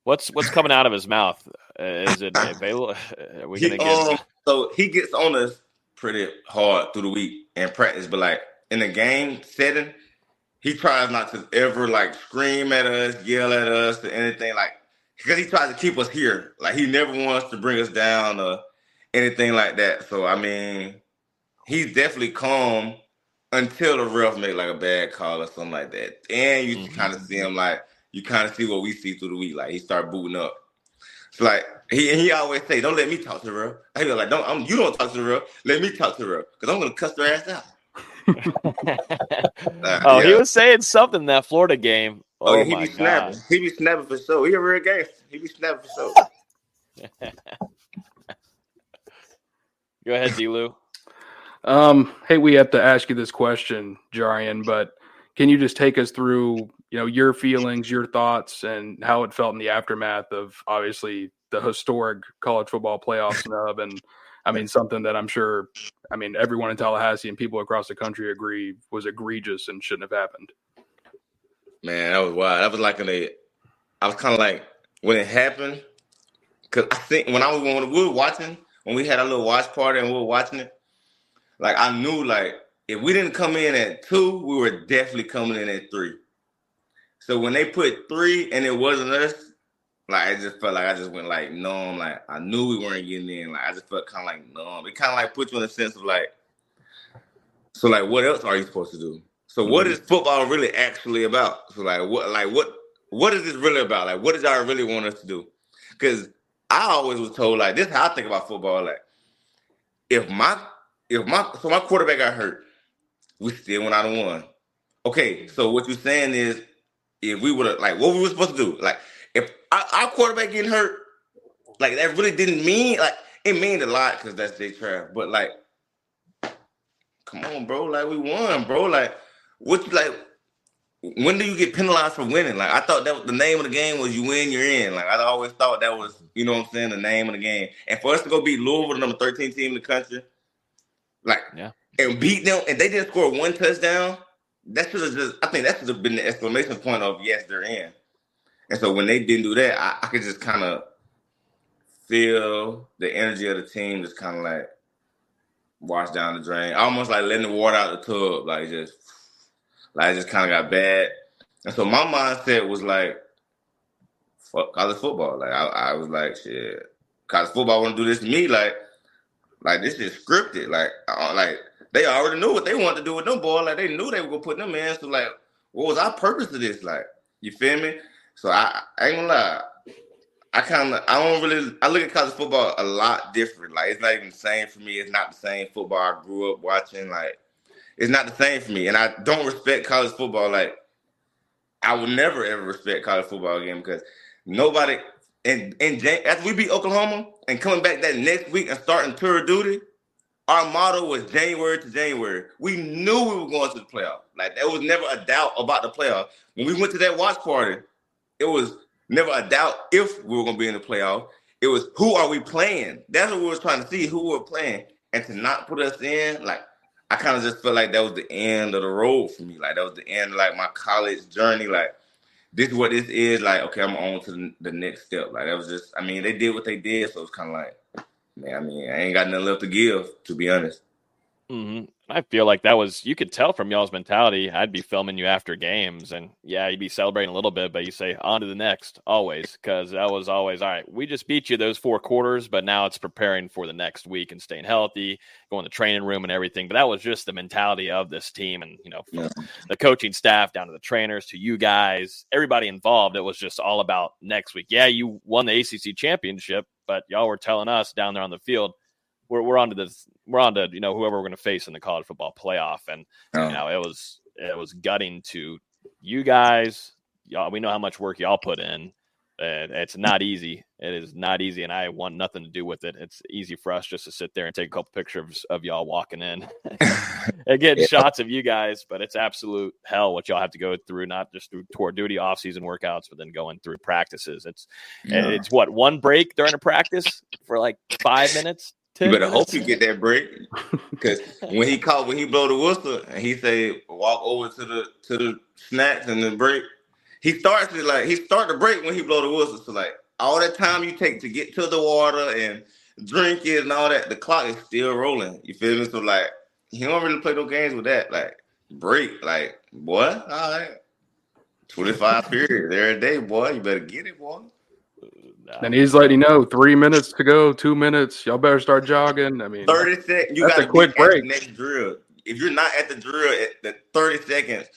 What's coming out of his mouth? Is it available? Are we gonna get? So he gets on us pretty hard through the week and practice, but like in the game setting, he tries not to ever like scream at us, yell at us, or anything like. Because he tries to keep us here. Like, he never wants to bring us down or anything like that. So, I mean, he's definitely calm until the ref make, like, a bad call or something like that. And you kind of see him, like, you kind of see what we see through the week. Like, he start booting up. It's like, he always say, don't let me talk to the ref. He be like, you don't talk to the ref. Let me talk to the ref. Because I'm going to cuss their ass out. Yeah. He was saying something in that Florida game. Oh, yeah, he be snapping. He be snapping for sure. He a real gangster. He be snapping for sure. Go ahead, D-Lou. Hey, we have to ask you this question, Jarrian, but can you just take us through, your feelings, your thoughts, and how it felt in the aftermath of obviously the historic college football playoff snub, and I mean something that I'm sure, everyone in Tallahassee and people across the country agree was egregious and shouldn't have happened. Man, that was wild. That was like I was kind of like when it happened, because I think when we were watching, when we had a little watch party and we were watching it, like I knew like if we didn't come in at 2, we were definitely coming in at 3. So when they put 3 and it wasn't us, like I just felt like I just went like numb. Like I knew we weren't getting in. Like I just felt kind of like numb. It kind of like put you in a sense of like, so like what else are you supposed to do? So what is football really actually about? So what is this really about? Like what did y'all really want us to do? Because I always was told like this is how I think about football. Like if my quarterback got hurt, we still went out and won. Okay, so what you're saying is if we would have like what we were supposed to do, like if our quarterback getting hurt, like that really didn't mean like it means a lot because that's Jay Trav. But like, come on, bro, like we won, bro. Like what you like? When do you get penalized for winning? Like I thought that was the name of the game was you win, you're in. Like I always thought that was, you know what I'm saying, the name of the game. And for us to go beat Louisville, the number 13 team in the country, like and beat them, and they didn't score 1 touchdown. I think that should have been the exclamation point of yes, they're in. And so when they didn't do that, I could just kind of feel the energy of the team just kind of like wash down the drain, almost like letting the water out the tub, like it just kind of got bad. And so my mindset was like, fuck college football. Like I was like, shit, college football want to do this to me. Like this is scripted. Like they already knew what they wanted to do with them boys. Like they knew they were gonna put them in. So like, what was our purpose of this? Like, you feel me? So I ain't gonna lie. I look at college football a lot different. Like it's not even the same for me. It's not the same football I grew up watching. Like it's not the same for me. And I don't respect college football. Like I will never ever respect college football again because nobody after we beat Oklahoma and coming back that next week and starting tour duty, our motto was January to January. We knew we were going to the playoff. Like there was never a doubt about the playoff. When we went to that watch party, it was never a doubt if we were going to be in the playoff. It was who are we playing? That's what we were trying to see, who we were playing. And to not put us in, like, I kind of just felt like that was the end of the road for me. Like, that was the end of, like, my college journey. Like, this is what this is. Like, okay, I'm on to the next step. Like, that was just, they did what they did. So it's kind of like, man, I ain't got nothing left to give, to be honest. Mm-hmm. I feel like that was, you could tell from y'all's mentality. I'd be filming you after games and you'd be celebrating a little bit, but you say on to the next always. Cause that was always, all right, we just beat you those 4 quarters, but now it's preparing for the next week and staying healthy, going to the training room and everything. But that was just the mentality of this team. And, from the coaching staff down to the trainers, to you guys, everybody involved, it was just all about next week. Yeah. You won the ACC championship, but y'all were telling us down there on the field, we're on to whoever we're going to face in the college football playoff. And, it was gutting to you guys. Y'all, we know how much work y'all put in. And it's not easy. It is not easy, and I want nothing to do with it. It's easy for us just to sit there and take a couple pictures of y'all walking in and getting shots of you guys, but it's absolute hell what y'all have to go through, not just through tour duty, off-season workouts, but then going through practices. It's what, one break during a practice for like 5 minutes? You better hope you get that break, because when he blow the whistle and he say walk over to the snacks and the break, he start the break when he blow the whistle. So like all that time you take to get to the water and drink it and all that, the clock is still rolling. You feel me? So like he don't really play no games with that. Like break, like boy, all right, 25 periods every day, boy. You better get it, boy. And he's letting you know 3 minutes to go, 2 minutes. Y'all better start jogging. I mean, 30 seconds. You got a quick break. The next drill. If you're not at the drill at the 30 seconds,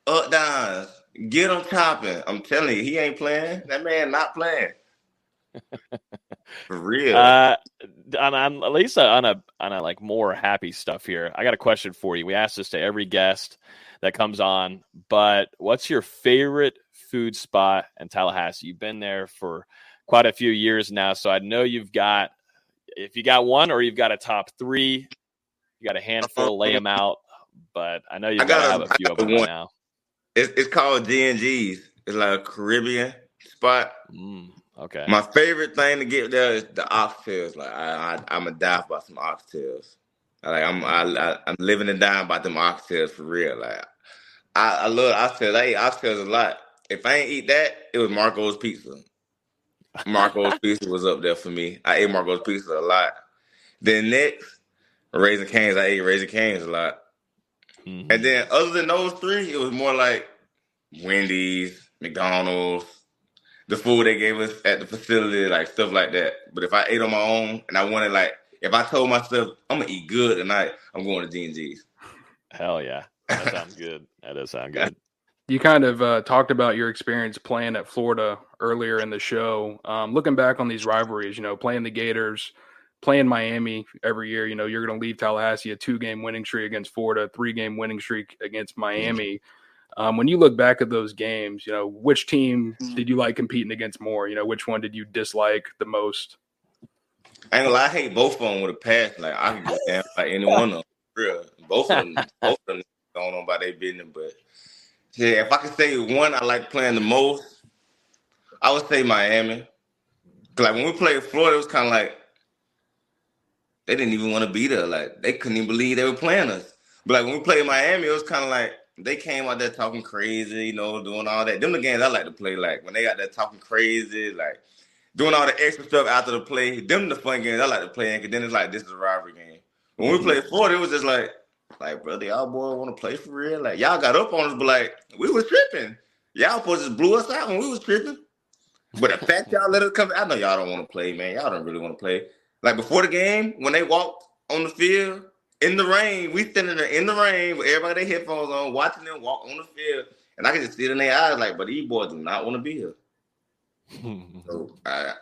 up downs, get him chopping. I'm telling you, he ain't playing. That man not playing. For real. On at least on a like more happy stuff here. I got a question for you. We ask this to every guest that comes on, but what's your favorite food spot in Tallahassee? You've been there for quite a few years now, so I know if you got one or you've got a top three, you got a handful, lay them out, but I know you've got to have a few of them now. It's called G&G's. It's like a Caribbean spot. Okay. My favorite thing to get there is the oxtails. Like I'm a die about some oxtails. Like I'm living and dying about them oxtails for real. Like I love oxtails. I eat oxtails a lot. If I ain't eat that, it was Marco's Pizza. Marco's Pizza was up there for me. I ate Marco's Pizza a lot. Then next, Raising Cane's. I ate Raising Cane's a lot. Mm-hmm. And then other than those three, it was more like Wendy's, McDonald's, the food they gave us at the facility, like stuff like that. But if I ate on my own and I wanted, like, if I told myself I'm going to eat good tonight, I'm going to G&G's. Hell yeah. That sounds good. That does sound good. You kind of talked about your experience playing at Florida earlier in the show. Looking back on these rivalries, playing the Gators, playing Miami every year, you're going to leave Tallahassee a 2-game winning streak against Florida, 3-game winning streak against Miami. When you look back at those games, which team did you like competing against more? Which one did you dislike the most? I ain't gonna lie, I hate both of them with a passion. Like I can go down like any one of them. Real. Both of them going on about their business, but yeah, if I could say one I like playing the most, I would say Miami. Cause like when we played Florida, it was kind of like they didn't even want to be there. Like they couldn't even believe they were playing us. But like when we played Miami, it was kind of like they came out there talking crazy, doing all that. Them the games I like to play. Like when they got there talking crazy, like doing all the extra stuff after the play. Them the fun games I like to play in. Cause then it's like this is a rivalry game. When we played Florida, it was just like brother, y'all boy want to play for real? Like y'all got up on us, but like we was tripping. Y'all supposed to just blew us out when we was tripping. But the fact y'all let us come, I know y'all don't want to play, man. Y'all don't really want to play. Like before the game, when they walked on the field in the rain, we standing there in the rain with everybody their headphones on, watching them walk on the field, and I could just see it in their eyes, like, but these boys do not want to be here. So I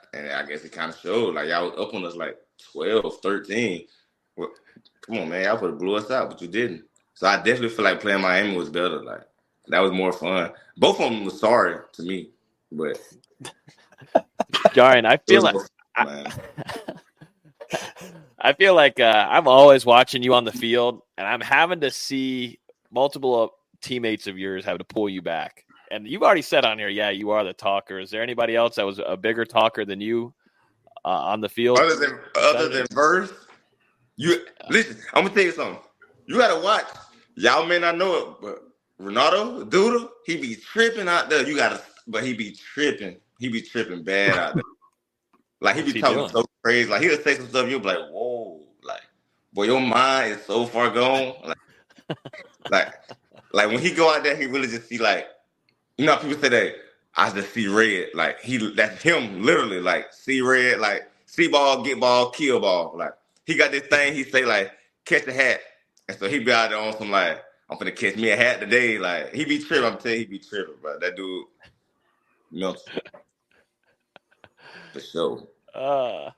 guess it kind of showed. Like y'all was up on us like 12, 13. Well, come on, man, y'all could have blew us out, but you didn't. So I definitely feel like playing Miami was better. Like that was more fun. Both of them was sorry to me, but Jarrian, I feel like I'm always watching you on the field, and I'm having to see multiple teammates of yours have to pull you back. And you've already said on here, yeah, you are the talker. Is there anybody else that was a bigger talker than you on the field? Other than Verse? Listen, I'm gonna tell you something. You gotta watch. Y'all may not know it, but Renato Duda, he be tripping out there. But he be tripping. He be tripping bad out there. Like he be talking so crazy. Like he'll say some stuff. You'll be like, whoa, like, boy, your mind is so far gone. Like when he go out there, he really just see like, how people say that I just see red. Like that's him literally. Like see red. Like see ball, get ball, kill ball. Like. He got this thing, he say, like, catch a hat. And so he be out there on some, like, I'm finna catch me a hat today. Like, he be tripping. I'm telling you, he be tripping, bro. That dude, melts. For sure. Go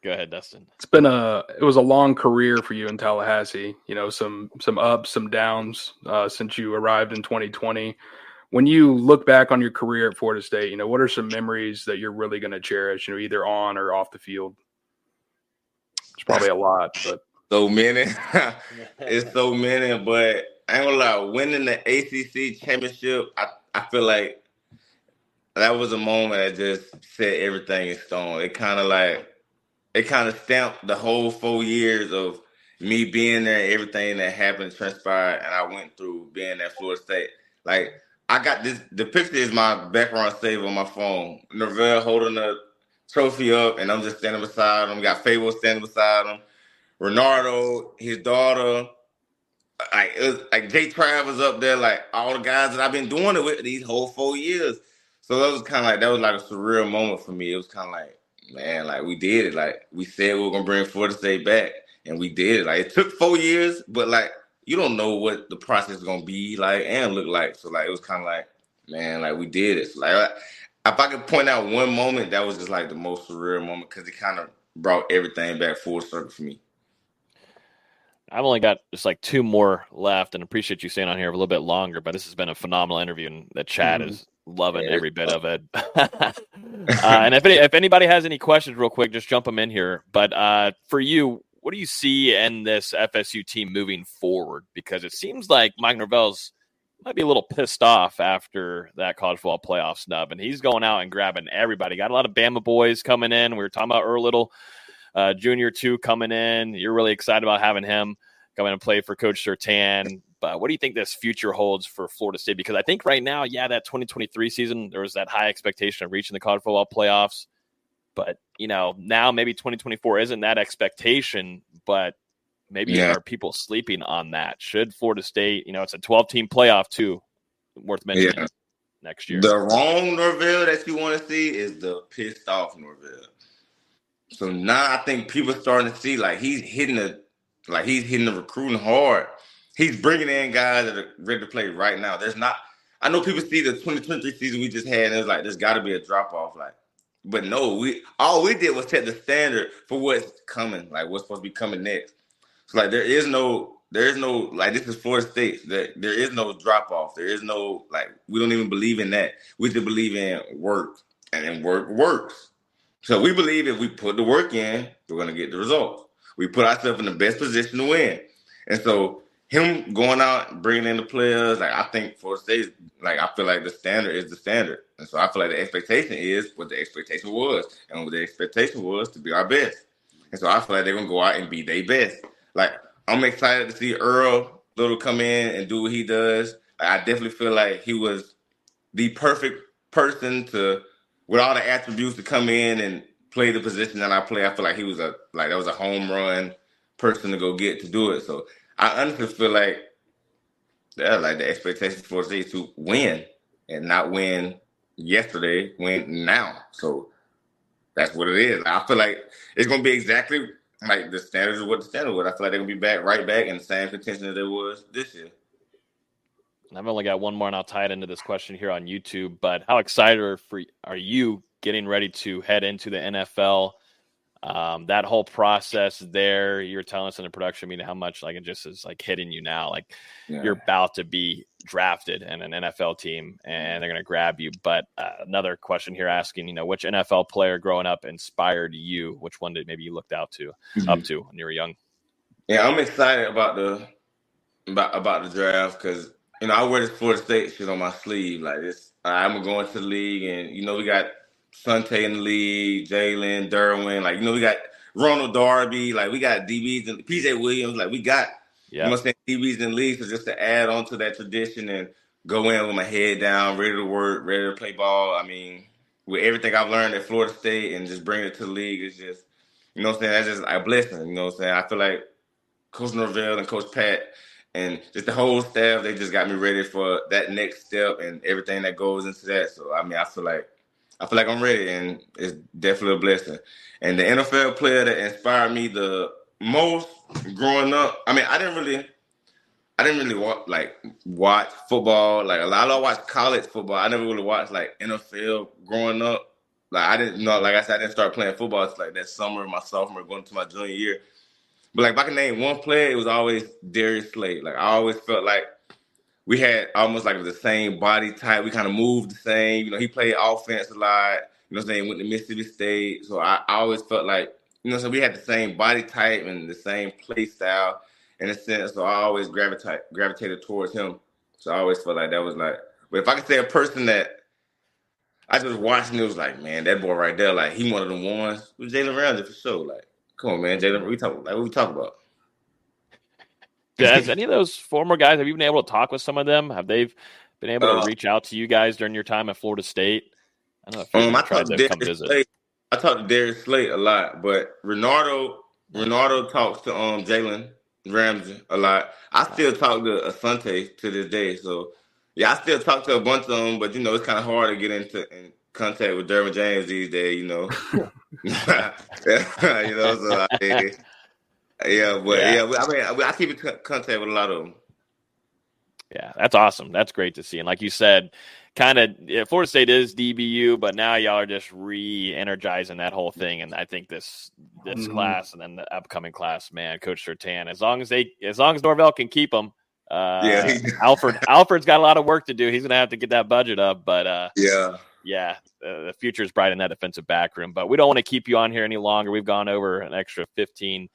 ahead, Dustin. It was a long career for you in Tallahassee. Some ups, some downs since you arrived in 2020. When you look back on your career at Florida State, what are some memories that you're really going to cherish, either on or off the field? It's probably a lot, but so many. It's so many, but I ain't gonna lie, winning the ACC championship, I feel like that was a moment that just set everything in stone. It kind of stamped the whole 4 years of me being there, everything that happened, transpired, and I went through being at Florida State. Like, I got this, the picture is my background save on my phone. Norvell holding the trophy up, and I'm just standing beside him. Got Fable standing beside him. Renardo, his daughter, like Jay Trav was up there, like all the guys that I've been doing it with these whole 4 years. So that was like a surreal moment for me. It was kind of like, man, like we did it. Like we said we were gonna bring Florida State back, and we did it. Like it took 4 years, but like you don't know what the process is gonna be like and look like. So like it was kind of like, man, like we did it. So, like if I could point out one moment, that was just like the most surreal moment because it kind of brought everything back full circle for me. I've only got just like 2 more left, and appreciate you staying on here a little bit longer. But this has been a phenomenal interview, and the chat is loving every bit of it. And if anybody has any questions, real quick, just jump them in here. But for you, what do you see in this FSU team moving forward? Because it seems like Mike Norvell's might be a little pissed off after that college football playoff snub, and he's going out and grabbing everybody. Got a lot of Bama boys coming in. We were talking about Earl Little. Junior 2 coming in. You're really excited about having him come in and play for Coach Surtain. But what do you think this future holds for Florida State? Because I think right now, that 2023 season, there was that high expectation of reaching the college football playoffs. But, now maybe 2024 isn't that expectation, but maybe are people sleeping on that? Should Florida State, it's a 12-team playoff too, worth mentioning next year. The wrong Norvell that you want to see is the pissed off Norvell. So now I think people are starting to see he's hitting the recruiting hard. He's bringing in guys that are ready to play right now. I know people see the 2023 season we just had and it's like there's got to be a drop off. But no, all we did was set the standard for what's coming, what's supposed to be coming next. So there is no this is Florida State. There is no drop off. There is no we don't even believe in that. We just believe in work, and then work works. So we believe if we put the work in, we're going to get the results. We put ourselves in the best position to win. And so him going out and bringing in the players, I think Florida State, I feel like the standard is the standard. And so I feel like the expectation is what the expectation was. And what the expectation was to be our best. And so I feel like they're going to go out and be their best. I'm excited to see Earl Little come in and do what he does. I definitely feel like he was the perfect person with all the attributes to come in and play the position that I play. I feel like he was that was a home run person to go get to do it. So I honestly feel like the expectation for us is to win and not win yesterday, win now. So that's what it is. I feel like it's going to be exactly the standards of what the standard was. I feel like they're going to be right back in the same contention that it was this year. I've only got one more, and I'll tie it into this question here on YouTube. But how excited are you getting ready to head into the NFL? That whole process there, you were telling us in the production meeting how much it just is hitting you now. You're about to be drafted in an NFL team, and they're going to grab you. But another question here asking, which NFL player growing up inspired you? Which one did maybe you looked up to when you were young? Yeah, I'm excited about the draft because I wear this Florida State shit on my sleeve like this. I'm going to the league, and we got Sante in the league, Jalen, Derwin, we got Ronald Darby, we got DBs and PJ Williams, we got DBs in the league. So just to add on to that tradition and go in with my head down, ready to work, ready to play ball. I mean, with everything I've learned at Florida State and just bring it to the league, it's just, that's just a blessing. I feel like Coach Norvell and Coach Pat and just the whole staff, they just got me ready for that next step and everything that goes into that. So, I feel like I'm ready, and it's definitely a blessing. And the NFL player that inspired me the most growing up, I didn't really watch football. A lot of watch college football. I never really watched NFL growing up. I didn't know. I said, I didn't start playing football. It's that summer, my sophomore, going to my junior year. But if I can name one player, it was always Darius Slade. I always felt like we had almost like the same body type. We kind of moved the same. You know, he played offense a lot. You know what I'm saying? Went to Mississippi State. So I always felt like, you know, so we had the same body type and the same play style in a sense. So I always gravitated towards him. So I always felt like that was like, but if I could say a person that I just watched and it was like, man, that boy right there, like he one of the ones. It was Jalen Ramsey for sure. Like, come on, man, Jalen, what we talk about? Has any of those former guys, have you been able to talk with some of them? Have they been able to reach out to you guys during your time at Florida State? I don't know if you tried to come visit. Slate. I talked to Darius Slate a lot, but Renardo talks to Jalen Ramsey a lot. I still talk to Asante to this day. So, yeah, I still talk to a bunch of them, but, you know, it's kind of hard to get in contact with Derwin James these days, you know. You know, so I keep in contact with a lot of them. Yeah, that's awesome. That's great to see. And like you said, kind of Florida State is DBU, but now y'all are just re-energizing that whole thing. And I think this class and then the upcoming class, man, Coach Surtain, as long as Norvell can keep them, Alfred's got a lot of work to do. He's gonna have to get that budget up, but the future is bright in that defensive back room. But we don't want to keep you on here any longer. We've gone over an extra 15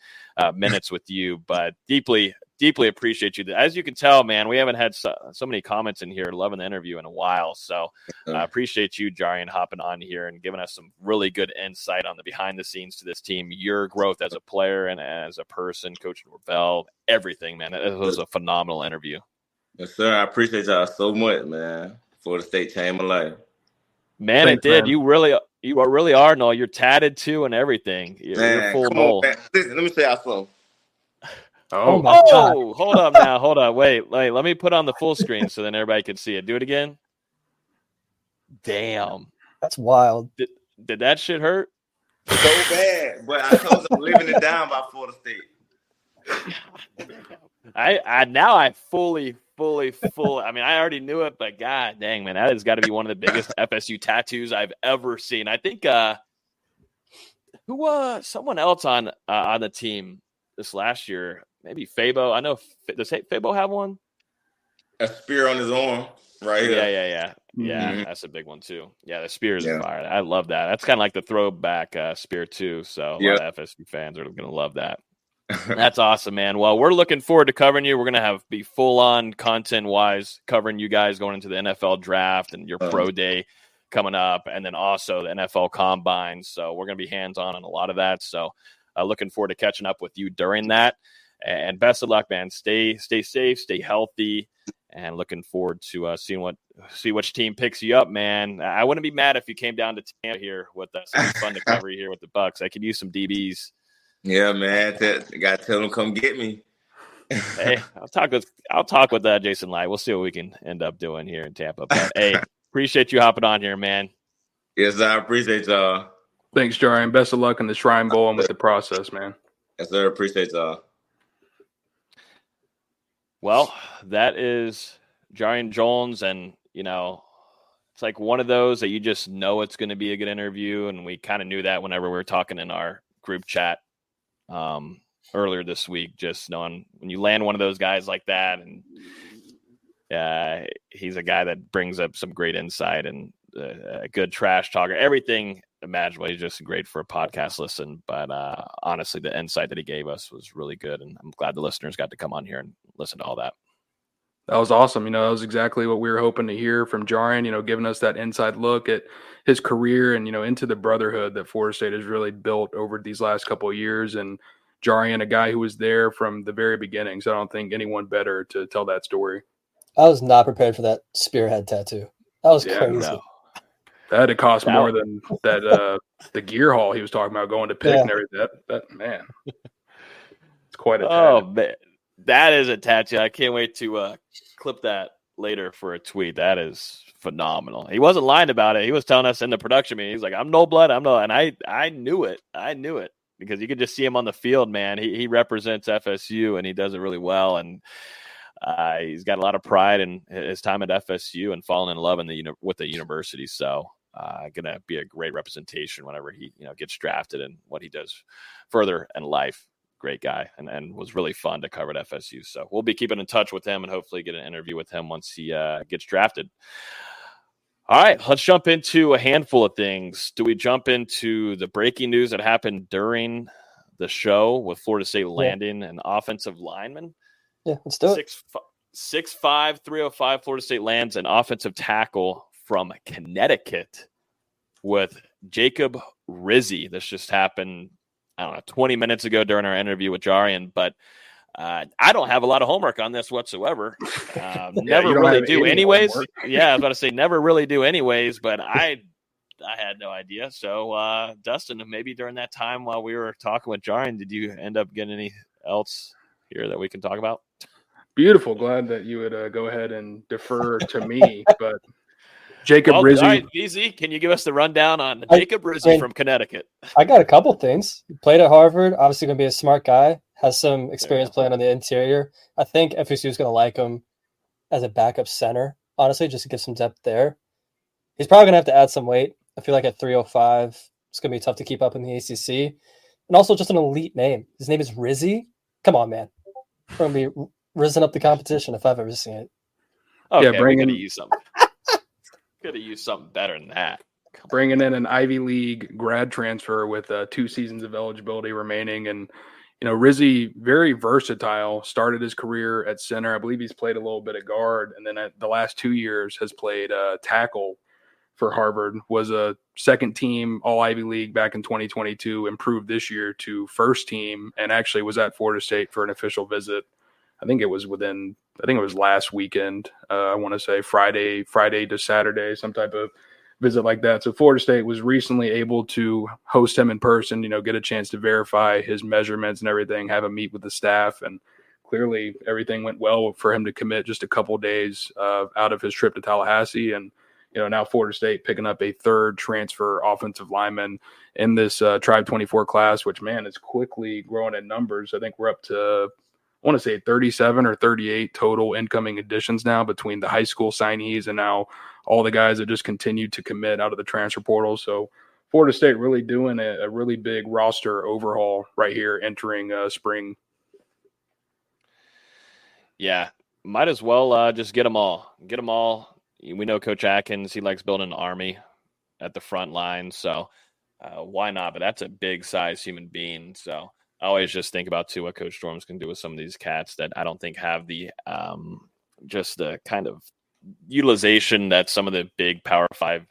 minutes with you, but deeply appreciate you. As you can tell, man, we haven't had so many comments in here loving the interview in a while. So I appreciate you, Jarrian, hopping on here and giving us some really good insight on the behind the scenes to this team, your growth as a player and as a person, Coach Norvell, everything, man. It was a phenomenal interview. Yes, sir. I appreciate y'all so much, man. Florida State changed my life. Man, thanks, it did. Man. You really are, Noel. You're tatted too and everything. You're full Noel. Listen, let me say y'all something. Oh my God. Hold up now. Hold on. Wait, let me put on the full screen so then everybody can see it. Do it again. Damn. That's wild. Did that shit hurt? So bad. But I told them living it down by Florida State. I fully. I mean, I already knew it, but God dang, man, that has got to be one of the biggest FSU tattoos I've ever seen. I think someone else on the team this last year, maybe Fabo. I know. Does Fabo have one? A spear on his arm, right here. Yeah. Mm-hmm. That's a big one too. Yeah, the spear is fire. I love that. That's kind of like the throwback spear too. So a lot of FSU fans are going to love that. That's awesome, man. Well, we're looking forward to covering you. We're going to be full on content wise covering you guys going into the NFL draft and your pro day coming up, and then also the NFL combine. So we're going to be hands on a lot of that. So looking forward to catching up with you during that. And best of luck, man. Stay safe, stay healthy, and looking forward to see which team picks you up, man. I wouldn't be mad if you came down to Tampa here with us. It'd be fun to cover you here with the Bucks. I could use some DBs. Yeah, man. Got to tell them come get me. Hey, I'll talk with Jason Light. We'll see what we can end up doing here in Tampa. But hey, appreciate you hopping on here, man. Yes, I appreciate y'all. Thanks, Jarrian. Best of luck in the Shrine Bowl and with the process, man. Yes, sir. Appreciate y'all. Well, that is Jarrian Jones, and it's like one of those that you just know it's going to be a good interview, and we kind of knew that whenever we were talking in our group chat earlier this week, just knowing when you land one of those guys like that, and he's a guy that brings up some great insight and a good trash talker, everything imaginable. He's just great for a podcast listen, but honestly, the insight that he gave us was really good, and I'm glad the listeners got to come on here and listen to all that. That was awesome. That was exactly what we were hoping to hear from Jarrian, giving us that inside look at his career and, into the brotherhood that Florida State has really built over these last couple of years. And Jarrian, a guy who was there from the very beginning. So I don't think anyone better to tell that story. I was not prepared for that spearhead tattoo. That was crazy. No. That had to cost more than that the gear haul he was talking about going to pick and everything. That man. It's quite a tattoo. Oh, man. That is a tattoo. I can't wait to clip that later for a tweet. That is phenomenal. He wasn't lying about it. He was telling us in the production meeting. He's like, I'm no blood. And I knew it. I knew it because you could just see him on the field, man. He represents FSU and he does it really well. And he's got a lot of pride in his time at FSU and falling in love with the university. So going to be a great representation whenever he gets drafted and what he does further in life. great guy and was really fun to cover at FSU. So we'll be keeping in touch with him and hopefully get an interview with him once he gets drafted. All right, let's jump into a handful of things. Do we jump into the breaking news that happened during the show with Florida State landing an offensive lineman? Yeah, let's do it. 6'5", 305, Florida State lands an offensive tackle from Connecticut with Jacob Veazey. This just happened, 20 minutes ago during our interview with Jarrian, but I don't have a lot of homework on this whatsoever. Never really do anyways. Yeah, I was about to say never really do anyways, but I had no idea. So, Dustin, maybe during that time while we were talking with Jarrian, did you end up getting any else here that we can talk about? Beautiful. Glad that you would go ahead and defer to me, but Jacob Veazey. All right, Veazey, can you give us the rundown on Jacob Veazey from Connecticut? I got a couple things. He played at Harvard, obviously going to be a smart guy, has some experience playing on the interior. I think FSU is going to like him as a backup center, honestly, just to get some depth there. He's probably going to have to add some weight. I feel like at 305, it's going to be tough to keep up in the ACC. And also just an elite name. His name is Veazey. Come on, man. We're going to be risen up the competition if I've ever seen it. Okay, we could have used something. Could have used something better than that. Bringing in an Ivy League grad transfer with 2 seasons of eligibility remaining. And, Veazey, very versatile, started his career at center. I believe he's played a little bit of guard. And then at the last 2 years has played tackle for Harvard, was a second team All Ivy League back in 2022, improved this year to first team, and actually was at Florida State for an official visit. I think it was last weekend. I want to say Friday to Saturday, some type of visit like that. So Florida State was recently able to host him in person, get a chance to verify his measurements and everything, have him meet with the staff. And clearly everything went well for him to commit just a couple of days out of his trip to Tallahassee. And, now Florida State picking up a third transfer offensive lineman in this Tribe 24 class, which, man, is quickly growing in numbers. I think we're up to, I want to say 37 or 38 total incoming additions now between the high school signees and now all the guys that just continue to commit out of the transfer portal. So Florida State really doing a really big roster overhaul right here entering spring. Yeah, might as well just get them all. Get them all. We know Coach Atkins, he likes building an army at the front line. So why not? But that's a big size human being. So I always just think about too what Coach Storms can do with some of these cats that I don't think have the just the kind of utilization that some of the big Power 5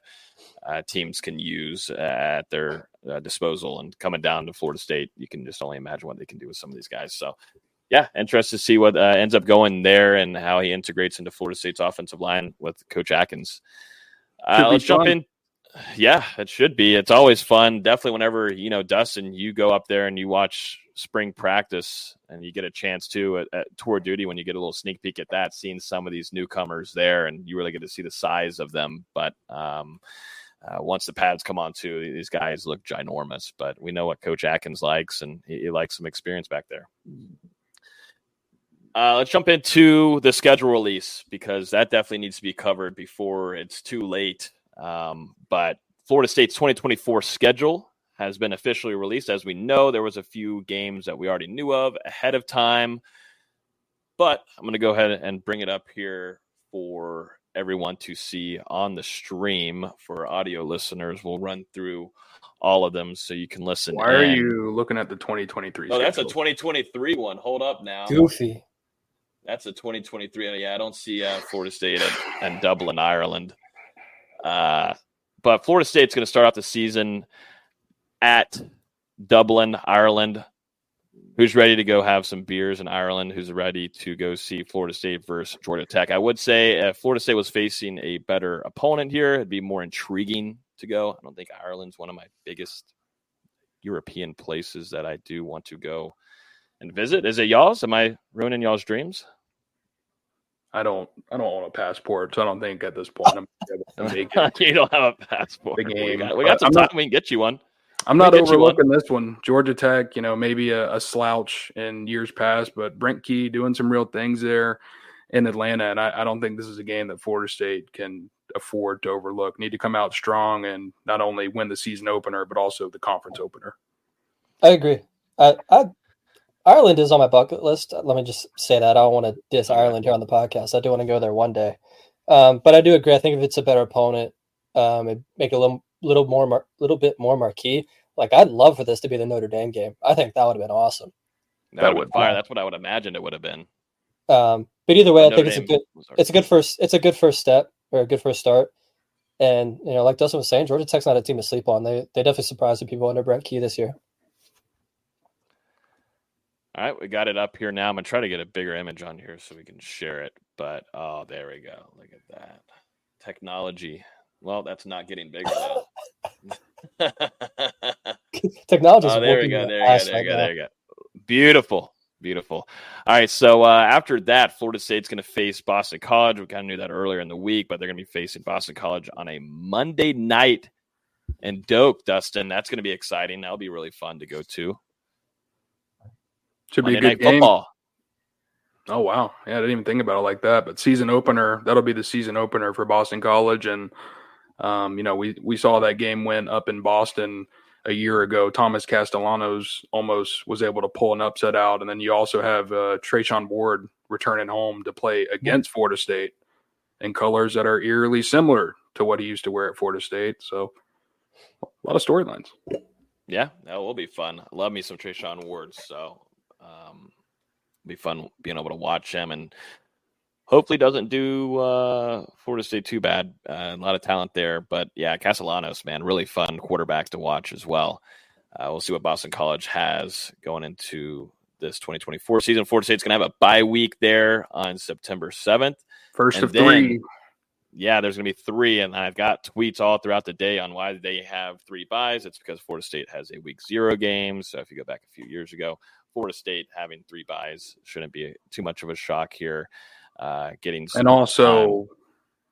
teams can use at their disposal. And coming down to Florida State, you can just only imagine what they can do with some of these guys. So, yeah, interested to see what ends up going there and how he integrates into Florida State's offensive line with Coach Atkins. Let's jump in. Yeah, it should be. It's always fun. Definitely whenever, Dustin, you go up there and you watch spring practice and you get a chance to at tour duty when you get a little sneak peek at that, seeing some of these newcomers there, and you really get to see the size of them. But once the pads come on too, these guys look ginormous. But we know what Coach Atkins likes, and he likes some experience back there. Let's jump into the schedule release because that definitely needs to be covered before it's too late. But Florida State's 2024 schedule has been officially released. As we know, there was a few games that we already knew of ahead of time, but I'm going to go ahead and bring it up here for everyone to see on the stream. For audio listeners, we'll run through all of them so you can listen. Why are you looking at the 2023 schedule? That's a 2023 one. Hold up now. Goofy. That's a 2023. Yeah, I don't see Florida State and Dublin, Ireland. But Florida State's going to start off the season at Dublin, Ireland. Who's ready to go have some beers in Ireland? Who's ready to go see Florida State versus Georgia Tech? I would say if Florida State was facing a better opponent here, it'd be more intriguing to go. I don't think Ireland's one of my biggest European places that I do want to go and visit. Is it y'all's? Am I ruining y'all's dreams? I don't own a passport, so I don't think at this point I'm able to make it. You don't have a passport. The game. We got some time. We can get you one. I'm not overlooking this one. Georgia Tech, maybe a slouch in years past, but Brent Key doing some real things there in Atlanta, and I don't think this is a game that Florida State can afford to overlook. Need to come out strong and not only win the season opener, but also the conference opener. I agree. I Ireland is on my bucket list. Let me just say that. I don't want to diss Ireland here on the podcast. I do want to go there one day. But I do agree. I think if it's a better opponent, it'd make it a little bit more marquee. Like, I'd love for this to be the Notre Dame game. I think that would have been awesome. That would fire. That's what I would imagine it would have been. But either way, I think Dame it's a good first step, or a good first start. And like Dustin was saying, Georgia Tech's not a team to sleep on. They definitely surprised the people under Brent Key this year. All right, we got it up here now. I'm gonna try to get a bigger image on here so we can share it. But there we go. Look at that technology. Well, that's not getting bigger now. Technology. There we go. There we go. Beautiful. All right, so after that, Florida State's going to face Boston College. We kind of knew that earlier in the week, but they're going to be facing Boston College on a Monday night in Doak, Dustin. That's going to be exciting. That'll be really fun to go to. Should Monday be a good night game. football. Oh, wow. Yeah, I didn't even think about it like that. But season opener, that'll be the season opener for Boston College. And, we saw that game win up in Boston a year ago. Thomas Castellanos almost was able to pull an upset out. And then you also have Trayshawn Ward returning home to play against Florida State in colors that are eerily similar to what he used to wear at Florida State. So a lot of storylines. Yeah, that will be fun. I love me some Trayshawn Ward. So be fun being able to watch him, and hopefully doesn't do Florida State too bad. A lot of talent there, but yeah, Castellanos, man, really fun quarterback to watch as well. We'll see what Boston College has going into this 2024 season. Florida State's going to have a bye week there on September 7th. First of three. Yeah, there's going to be 3, and I've got tweets all throughout the day on why they have 3 buys. It's because Florida State has a week 0 game. So if you go back a few years ago, Florida State having 3 buys shouldn't be too much of a shock here. Getting some and also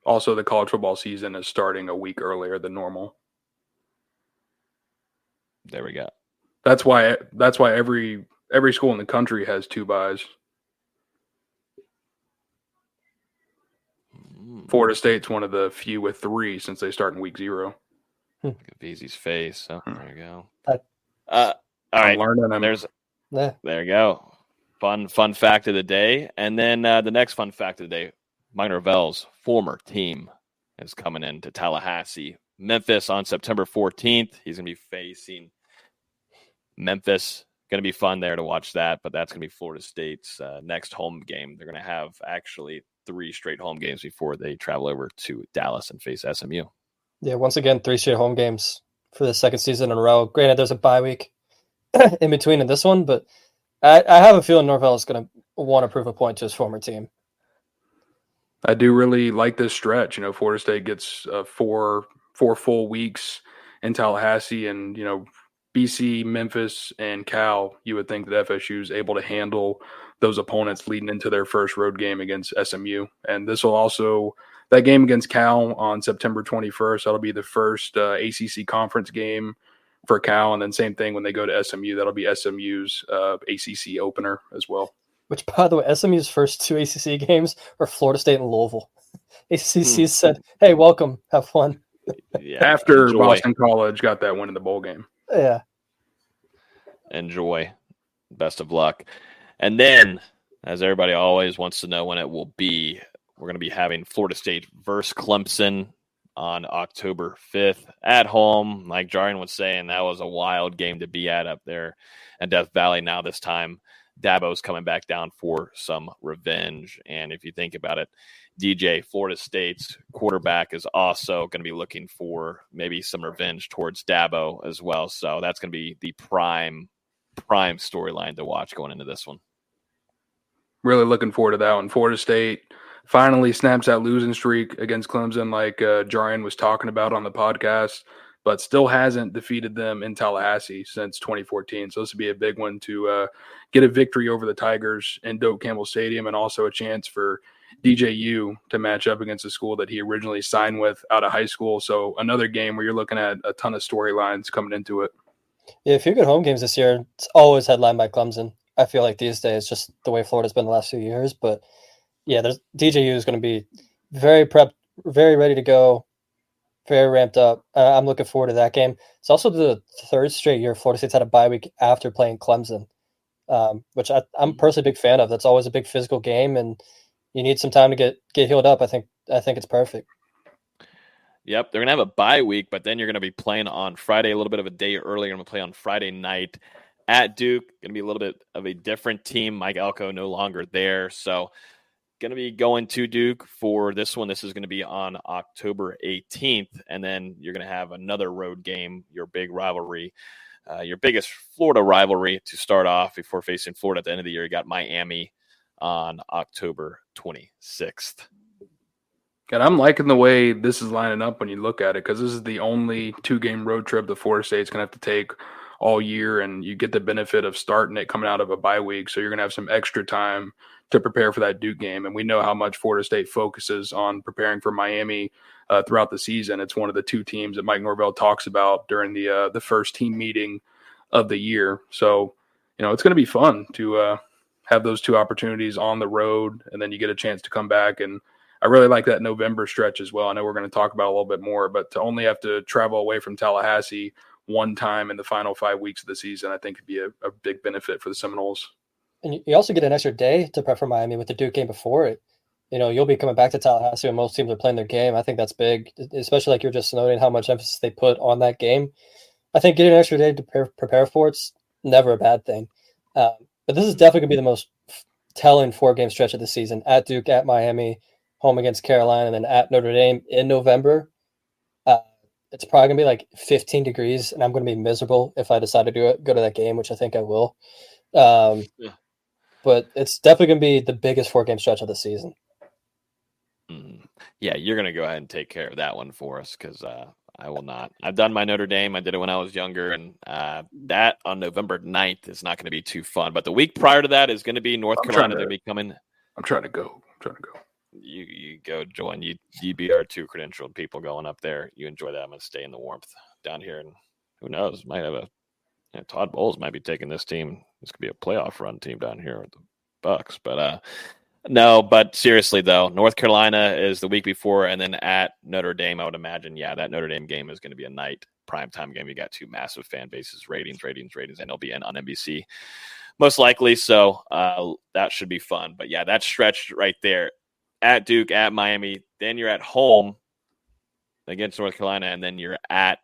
the college football season is starting a week earlier than normal. There we go. That's why every school in the country has 2 buys. Florida State's one of the few with 3 since they start in week 0. Look at Veazey's face. Oh, there you go. All right. There you go. Fun fact of the day. And then the next fun fact of the day, Mike Norvell's former team is coming into Tallahassee, Memphis on September 14th. He's going to be facing Memphis. Going to be fun there to watch that, but that's going to be Florida State's next home game. They're going to have actually 3 straight home games before they travel over to Dallas and face SMU. Yeah, once again, 3 straight home games for the second season in a row. Granted, there's a bye week in between in this one, but I have a feeling Norvell is going to want to prove a point to his former team. I do really like this stretch. Florida State gets 4 full weeks in Tallahassee, and BC, Memphis, and Cal. You would think that FSU is able to handle those opponents leading into their first road game against SMU. And this will also, that game against Cal on September 21st, that'll be the first ACC conference game for Cal. And then same thing when they go to SMU, that'll be SMU's ACC opener as well. Which, by the way, SMU's first 2 ACC games are Florida State and Louisville. ACC said, hey, welcome, have fun. Yeah, after enjoy. Boston College got that win in the bowl game. Yeah. Enjoy. Best of luck. And then, as everybody always wants to know when it will be, we're going to be having Florida State versus Clemson on October 5th at home. Like Jarrian was saying, that was a wild game to be at up there in Death Valley. Now this time, Dabo's coming back down for some revenge. And if you think about it, DJ, Florida State's quarterback, is also going to be looking for maybe some revenge towards Dabo as well. So that's going to be the prime storyline to watch going into this one. Really looking forward to that one. Florida State finally snaps that losing streak against Clemson, like Jarrian was talking about on the podcast, but still hasn't defeated them in Tallahassee since 2014. So this would be a big one to get a victory over the Tigers in Doak Campbell Stadium, and also a chance for DJU to match up against a school that he originally signed with out of high school. So another game where you're looking at a ton of storylines coming into it. Yeah, a few good home games this year. It's always headlined by Clemson. I feel like these days, just the way Florida's been the last few years. But yeah, DJU is going to be very prepped, very ready to go, very ramped up. I'm looking forward to that game. It's also the 3rd straight year Florida State's had a bye week after playing Clemson. which I'm personally a big fan of. That's always a big physical game, and you need some time to get healed up. I think it's perfect. Yep, they're going to have a bye week, but then you're going to be playing on Friday, a little bit of a day earlier. You're going to play on Friday night at Duke. Going to be a little bit of a different team. Mike Elko no longer there, so going to be going to Duke for this one. This is going to be on October 18th, and then you're going to have another road game, your big rivalry, your biggest Florida rivalry to start off before facing Florida at the end of the year. You got Miami on October 26th. And I'm liking the way this is lining up when you look at it, because this is the only 2-game road trip the Florida State's going to have to take all year, and you get the benefit of starting it coming out of a bye week. So you're going to have some extra time to prepare for that Duke game. And we know how much Florida State focuses on preparing for Miami throughout the season. It's one of the 2 teams that Mike Norvell talks about during the first team meeting of the year. So, it's going to be fun to have those 2 opportunities on the road, and then you get a chance to come back. And I really like that November stretch as well. I know we're going to talk about it a little bit more, but to only have to travel away from Tallahassee one time in the final 5 weeks of the season, I think could be a big benefit for the Seminoles. And you also get an extra day to prep for Miami with the Duke game before it. You'll be coming back to Tallahassee when most teams are playing their game. I think that's big, especially like you're just noting how much emphasis they put on that game. I think getting an extra day to prepare for it's never a bad thing. But this is definitely going to be the most telling 4-game stretch of the season. At Duke, at Miami, home against Carolina, and then at Notre Dame in November. It's probably going to be like 15 degrees, and I'm going to be miserable if I decide to go to that game, which I think I will. But it's definitely going to be the biggest 4-game stretch of the season. Yeah, you're going to go ahead and take care of that one for us, because I will not. I've done my Notre Dame. I did it when I was younger, and that on November 9th is not going to be too fun. But the week prior to that is going to be North Carolina. They'll be coming. I'm trying to go. You go join. You be our 2 credentialed people going up there. You enjoy that. I'm going to stay in the warmth down here, and who knows? Might have Todd Bowles might be taking this team. This could be a playoff run team down here with the Bucks. But no. But seriously though, North Carolina is the week before, and then at Notre Dame, I would imagine. Yeah, that Notre Dame game is going to be a night primetime game. You got 2 massive fan bases, ratings, and it'll be on NBC most likely. So that should be fun. But yeah, that stretch right there. At Duke, at Miami, then you're at home against North Carolina, and then you're at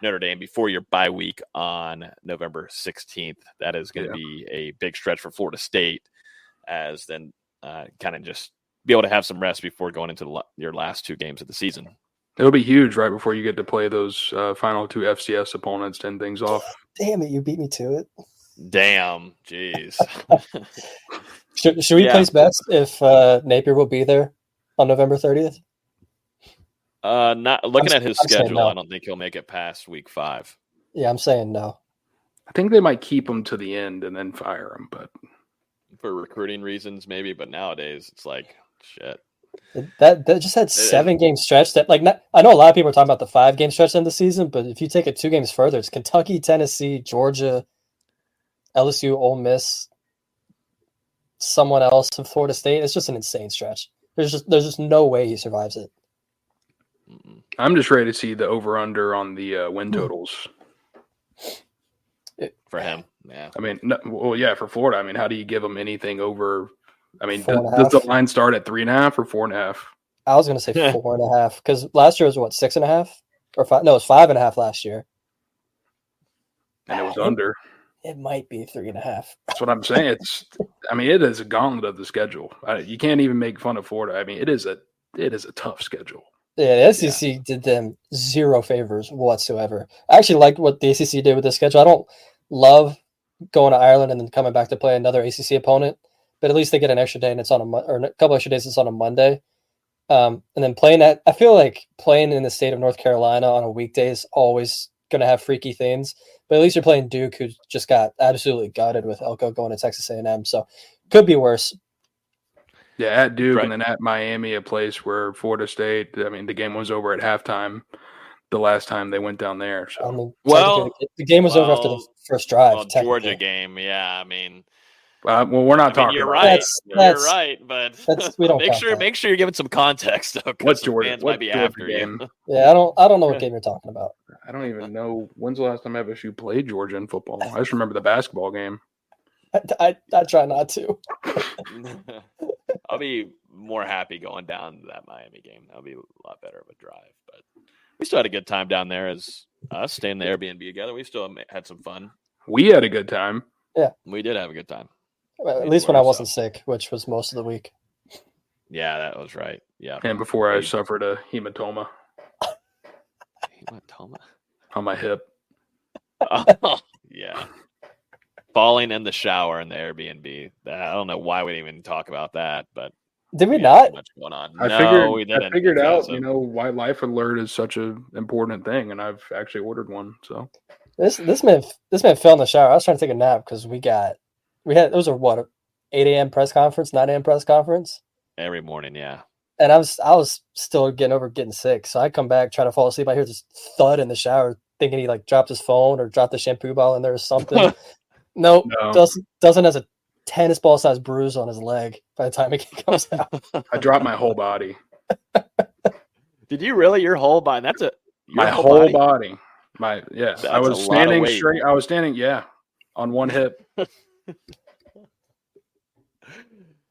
Notre Dame before your bye week on November 16th. That is going to be a big stretch for Florida State, as then kind of just be able to have some rest before going into your last 2 games of the season. It'll be huge right before you get to play those final 2 FCS opponents to end things off. Damn it, you beat me to it. Damn, jeez. Should we place bets if Napier will be there on November 30th? Not looking at his schedule. No. I don't think he'll make it past week 5. Yeah, I'm saying no. I think they might keep him to the end and then fire him, but for recruiting reasons, maybe. But nowadays, it's like shit. That just had 7-game stretch. That I know a lot of people are talking about the 5-game stretch in the season, but if you take it 2 games further, it's Kentucky, Tennessee, Georgia, LSU, Ole Miss, someone else in Florida State. It's just an insane stretch. There's just no way he survives it. I'm just ready to see the over/under on the win totals for him. Yeah, I mean, for Florida. I mean, how do you give them anything over? I mean, does the line start at 3.5 or 4.5? I was going to say 4.5 because last year was what, 6.5 or 5? No, it was 5.5 last year, and it was under. It might be 3.5. That's what I'm saying. It is a gauntlet of the schedule. You can't even make fun of Florida. I mean, it is a tough schedule. Yeah, the SEC did them 0 favors whatsoever. I actually liked what the ACC did with this schedule. I don't love going to Ireland and then coming back to play another ACC opponent, but at least they get an extra day and it's on or a couple extra days. It's on a Monday, and then I feel like playing in the state of North Carolina on a weekday is always going to have freaky things. But at least you're playing Duke, who just got absolutely gutted with Elko going to Texas A&M. So could be worse. Yeah, at Duke and then at Miami, a place where Florida State, I mean, the game was over at halftime the last time they went down there. So, I mean, the game was over after the first drive. Georgia game, yeah. I mean, we're not talking. You're about right. You're right, but we don't make sure you're giving some context. Though, what Georgia? Fans might be after game? Yeah, I don't know what game you're talking about. I don't even know when's the last time FSU played Georgia in football. I just remember the basketball game. I try not to. I'll be more happy going down to that Miami game. That'll be a lot better of a drive. But we still had a good time down there as us staying in the Airbnb together. We still had some fun. We had a good time. Yeah. We did have a good time. Well, at least when I wasn't sick, which was most of the week. Yeah, that was right. Yeah. And before I suffered a hematoma. Hematoma? On my hip. Oh, yeah. Falling in the shower in the Airbnb. I don't know why we didn't even talk about that, but did we not? Much going on. I figured out, why Life Alert is such an important thing, and I've actually ordered one. So this man fell in the shower. I was trying to take a nap because it was a 8 a.m. press conference, 9 a.m. press conference every morning, yeah. And I was still getting sick, so I come back trying to fall asleep. I hear this thud in the shower, thinking he dropped his phone or dropped the shampoo bottle in there or something. Nope. No. Dustin has a tennis ball sized bruise on his leg by the time it comes out. I dropped my whole body. Did you really? Your whole body? My whole body. I was standing straight. I was standing, on one hip.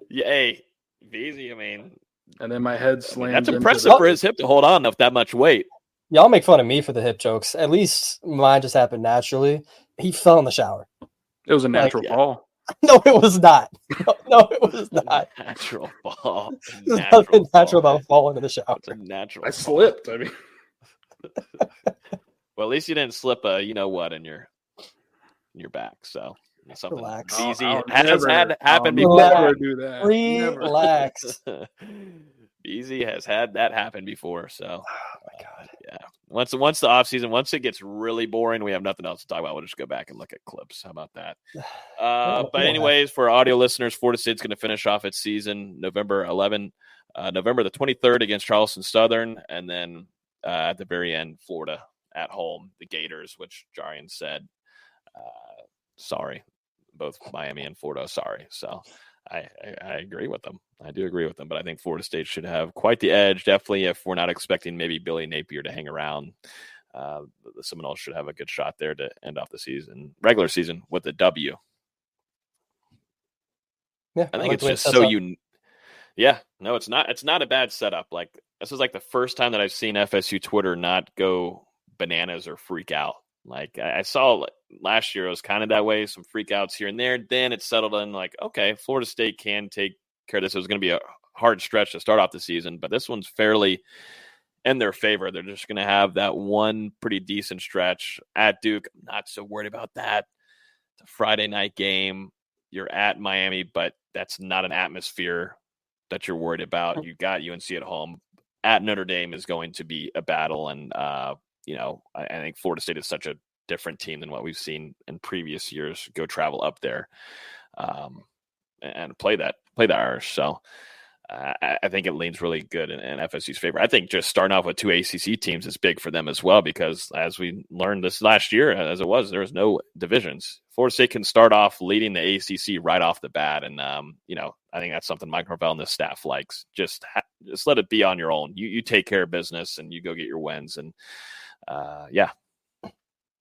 Yeah, hey, Veazey, I mean. And then my head slammed. That's impressive for his hip to hold on with that much weight. Y'all make fun of me for the hip jokes. At least mine just happened naturally. He fell in the shower. It was a natural fall. No, it was not. No, it was not. Natural fall. There's nothing natural about falling in the shower. It's a natural. I slipped. I mean, well, at least you didn't slip a in your back. So something relax. Easy has had happened before. Never do that. Relax. Easy has had that happen before. So, oh my god, yeah. Once the offseason, once it gets really boring, we have nothing else to talk about. We'll just go back and look at clips. How about that? But anyways, for audio listeners, Florida State's going to finish off its season November the 23rd against Charleston Southern, and then at the very end, Florida at home, the Gators, which Jarrian said, sorry, both Miami and Florida, sorry. So I agree with them. I do agree with them, but I think Florida State should have quite the edge. Definitely, if we're not expecting maybe Billy Napier to hang around, the Seminoles should have a good shot there to end off the regular season with a W. Yeah, I think it's just so Yeah, no, it's not. It's not a bad setup. Like, this is like the first time that I've seen FSU Twitter not go bananas or freak out. Like, I saw last year it was kind of that way, some freak outs here and there. Then it settled in like, okay, Florida State can take care of this. It was going to be a hard stretch to start off the season, but this one's fairly in their favor. They're just going to have that one pretty decent stretch at Duke. I'm not so worried about that. It's a Friday night game. You're at Miami, but that's not an atmosphere that you're worried about. You got UNC at home. At Notre Dame is going to be a battle, and I think Florida State is such a different team than what we've seen in previous years. Go travel up there and play the Irish. So I think it leans really good in FSU's favor. I think just starting off with 2 ACC teams is big for them as well, because as we learned this last year, there was no divisions. Florida State can start off leading the ACC right off the bat, and I think that's something Mike Norvell and the staff likes. Just let it be on your own. You take care of business and you go get your wins, and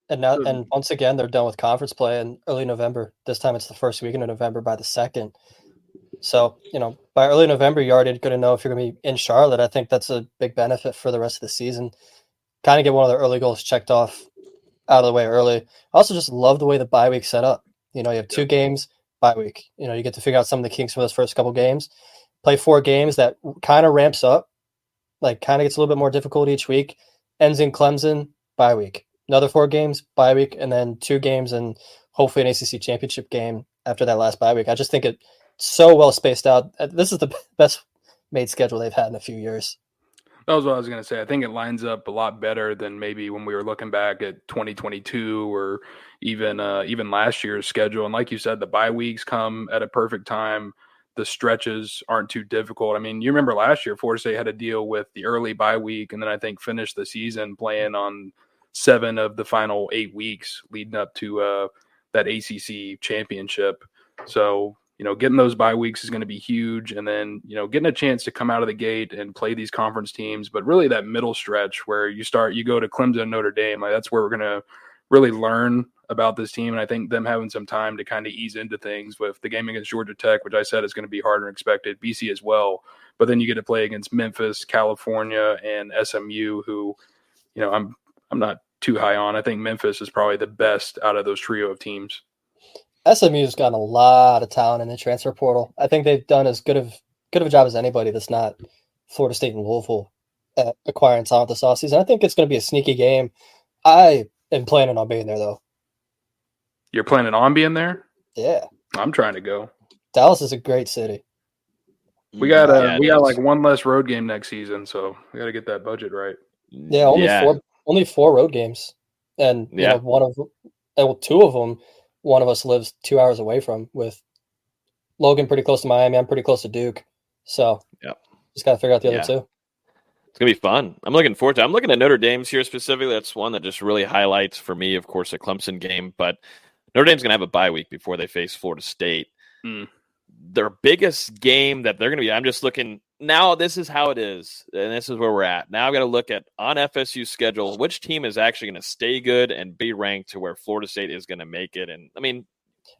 And once again, they're done with conference play in early November. This time it's the first weekend of November by the 2nd. So, by early November, you're already going to know if you're going to be in Charlotte. I think that's a big benefit for the rest of the season. Kind of get one of the early goals checked off out of the way early. I also just love the way the bye week set up. You have 2 games, bye week. You get to figure out some of the kinks for those first couple games. Play 4 games that kind of ramps up, kind of gets a little bit more difficult each week. Ends in Clemson, bye week. Another 4 games, bye week, and then 2 games and hopefully an ACC championship game after that last bye week. I just think it's so well spaced out. This is the best made schedule they've had in a few years. That was what I was going to say. I think it lines up a lot better than maybe when we were looking back at 2022 or even last year's schedule. And like you said, the bye weeks come at a perfect time. The stretches aren't too difficult. I mean, you remember last year, Florida State had to deal with the early bye week, and then I think finished the season playing on 7 of the final 8 weeks leading up to that ACC championship. So, getting those bye weeks is going to be huge. And then, getting a chance to come out of the gate and play these conference teams, but really that middle stretch where you go to Clemson, Notre Dame, that's where we're going to really learn about this team, and I think them having some time to kind of ease into things with the game against Georgia Tech, which I said is going to be harder than expected, BC as well. But then you get to play against Memphis, California, and SMU, who, I'm not too high on. I think Memphis is probably the best out of those trio of teams. SMU's gotten a lot of talent in the transfer portal. I think they've done as good of a job as anybody that's not Florida State and Louisville at acquiring talent this offseason. I think it's going to be a sneaky game. I am planning on being there, though. You're planning on being there? Yeah. I'm trying to go. Dallas is a great city. We got like one less road game next season, so we got to get that budget right. Yeah, only four road games, and two of them, one of us lives 2 hours away from. With Logan pretty close to Miami, I'm pretty close to Duke, so just got to figure out the other two. It's gonna be fun. I'm looking forward to it. I'm looking at Notre Dame's here specifically. That's one that just really highlights for me, of course, a Clemson game, but Notre Dame's gonna have a bye week before they face Florida State. Their biggest game that they're going to be, I'm just looking now, this is how it is, and this is where we're at. Now I've got to look at, on FSU's schedule, which team is actually going to stay good and be ranked to where Florida State is going to make it. And, I mean,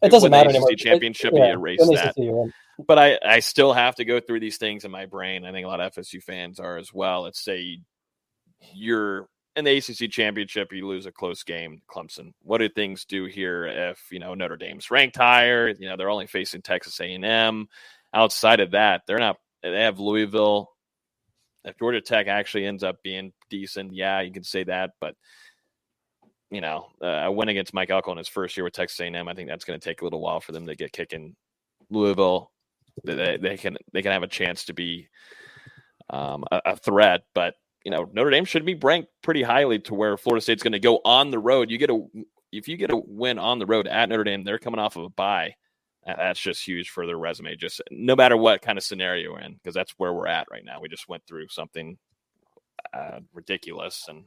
it doesn't matter anymore. The championship, you erase that. But I still have to go through these things in my brain. I think a lot of FSU fans are as well. Let's say you're in the ACC championship, you lose a close game, Clemson. What do things do here if, Notre Dame's ranked higher? They're only facing Texas A&M. Outside of that, they have Louisville. If Georgia Tech actually ends up being decent, yeah, you can say that. But, a win against Mike Elko in his first year with Texas A&M, I think that's going to take a little while for them to get kicking. Louisville, they can have a chance to be a threat, but Notre Dame should be ranked pretty highly to where Florida State's going to go on the road. If you get a win on the road at Notre Dame, they're coming off of a bye. That's just huge for their resume. Just no matter what kind of scenario we're in, because that's where we're at right now. We just went through something ridiculous and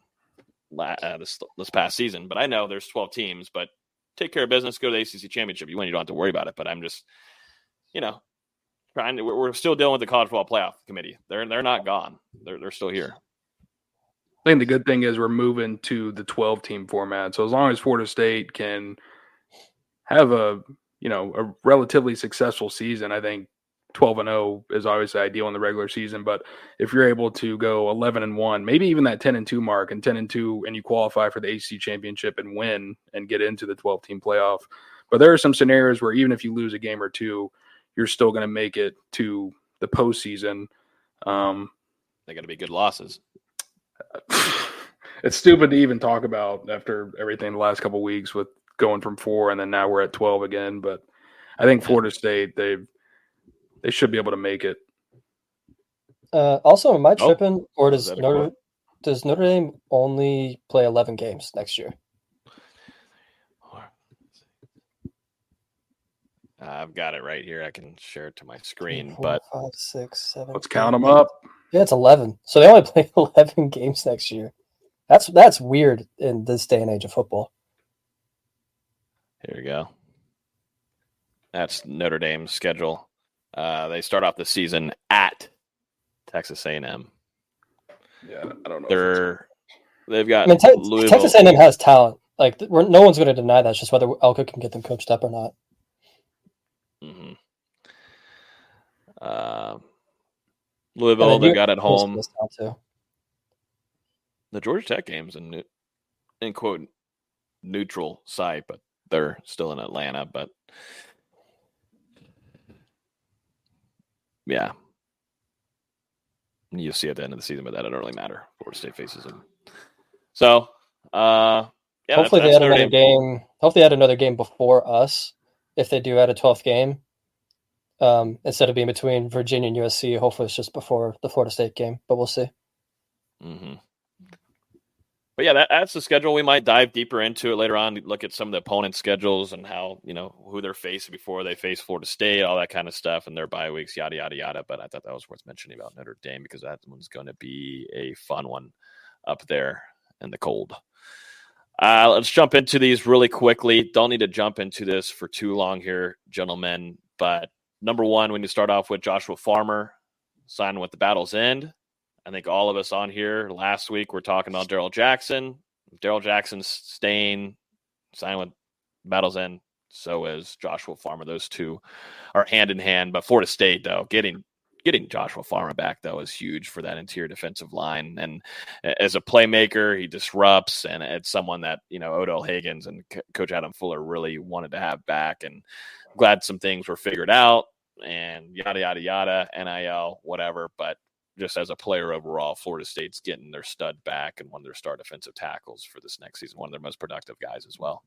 this past season. But I know there's 12 teams, but take care of business. Go to the ACC championship. You win, you don't have to worry about it. But I'm just, trying to. We're still dealing with the college football playoff committee. They're not gone. They're still here. I think the good thing is we're moving to the 12-team format. So as long as Florida State can have a relatively successful season, I think 12-0 is obviously ideal in the regular season. But if you're able to go 11-1, maybe even that 10-2 mark, and 10-2, and you qualify for the ACC championship and win and get into the 12-team playoff. But there are some scenarios where even if you lose a game or two, you're still going to make it to the postseason. They got to be good losses. It's stupid to even talk about after everything the last couple of weeks with going from 4 and then now we're at 12 again. But I think Florida State, they should be able to make it. Also, am I tripping, or does Notre Dame only play 11 games next year? I've got it right here. I can share it to my screen. 4, but 5, 6, 7. Let's count them up. Yeah, it's 11. So they only play 11 games next year. That's weird in this day and age of football. Here we go. That's Notre Dame's schedule. They start off the season at Texas A&M. Yeah, I don't know. They've got Louisville. Texas A&M has talent. Like no one's going to deny that. It's just whether Elko can get them coached up or not. Mm-hmm. Louisville, they got at home. The Georgia Tech game's in quote neutral site, but they're still in Atlanta. But yeah, you'll see at the end of the season, but that doesn't really matter. Florida State faces them. So, hopefully they add another game. Hopefully they add another game before us. If they do add a 12th game, instead of being between Virginia and USC, hopefully it's just before the Florida State game, but we'll see. Mm-hmm. But yeah, that's the schedule. We might dive deeper into it later on. Look at some of the opponent schedules and how, who they're facing before they face Florida State, all that kind of stuff, and their bye weeks, yada, yada, yada. But I thought that was worth mentioning about Notre Dame because that one's going to be a fun one up there in the cold. Let's jump into these really quickly. Don't need to jump into this for too long here, gentlemen. But number one, when you start off with Joshua Farmer, signing with the Battle's End. I think all of us on here last week were talking about Darrell Jackson. Darrell Jackson's signing with Battle's in. So is Joshua Farmer. Those two are hand in hand. But Florida State, though, getting Joshua Farmer back, though, is huge for that interior defensive line. And as a playmaker, he disrupts, and it's someone that, Odell Higgins and Coach Adam Fuller really wanted to have back. And I'm glad some things were figured out and yada, yada, yada, NIL, whatever. But just as a player overall, Florida State's getting their stud back and one of their star defensive tackles for this next season, one of their most productive guys as well.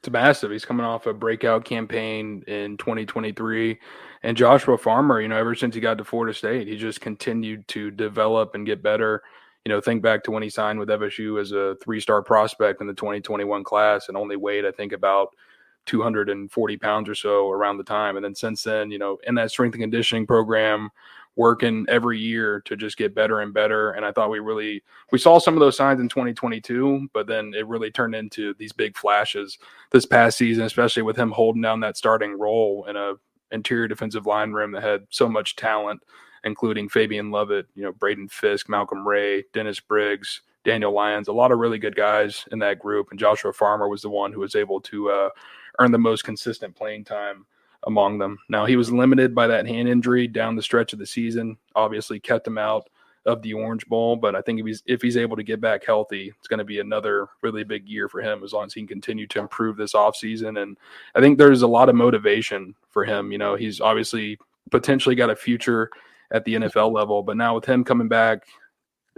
It's massive. He's coming off a breakout campaign in 2023. And Joshua Farmer, ever since he got to Florida State, he just continued to develop and get better. Think back to when he signed with FSU as a 3-star prospect in the 2021 class and only weighed, I think, about 240 pounds or so around the time. And then since then, in that strength and conditioning program, working every year to just get better and better. And I thought we saw some of those signs in 2022, but then it really turned into these big flashes this past season, especially with him holding down that starting role in a interior defensive line room that had so much talent, including Fabian Lovett, Braden Fisk, Malcolm Ray, Dennis Briggs, Daniel Lyons, a lot of really good guys in that group. And Joshua Farmer was the one who was able to earn the most consistent playing time among them. Now, he was limited by that hand injury down the stretch of the season, obviously kept him out of the Orange Bowl, but I think if he's able to get back healthy, it's going to be another really big year for him as long as he can continue to improve this offseason. And I think there's a lot of motivation for him. He's obviously potentially got a future at the NFL level, but now with him coming back,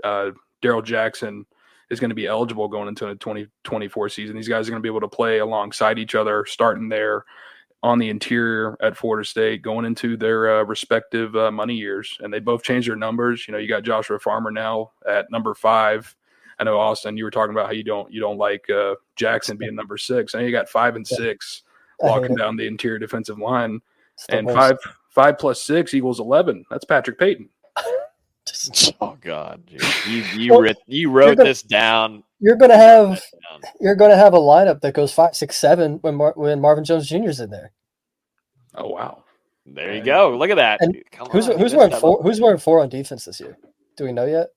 Darrell Jackson is going to be eligible going into the 2024 season. These guys are going to be able to play alongside each other, starting there on the interior at Florida State, going into their respective money years. And they both changed their numbers. You got Joshua Farmer now at number 5. I know, Austin, you were talking about how you don't like Jackson being number 6. I know you got 5 and 6 walking down the interior defensive line. And 5 plus 6 equals 11. That's Patrick Payton. Oh God, dude. You wrote this down. You're gonna have a lineup that goes 5, 6, 7 when Marvin Jones Jr. is in there. Oh wow! There you go. Look at that. And who's wearing 4? Who's wearing 4 on defense this year? Do we know yet?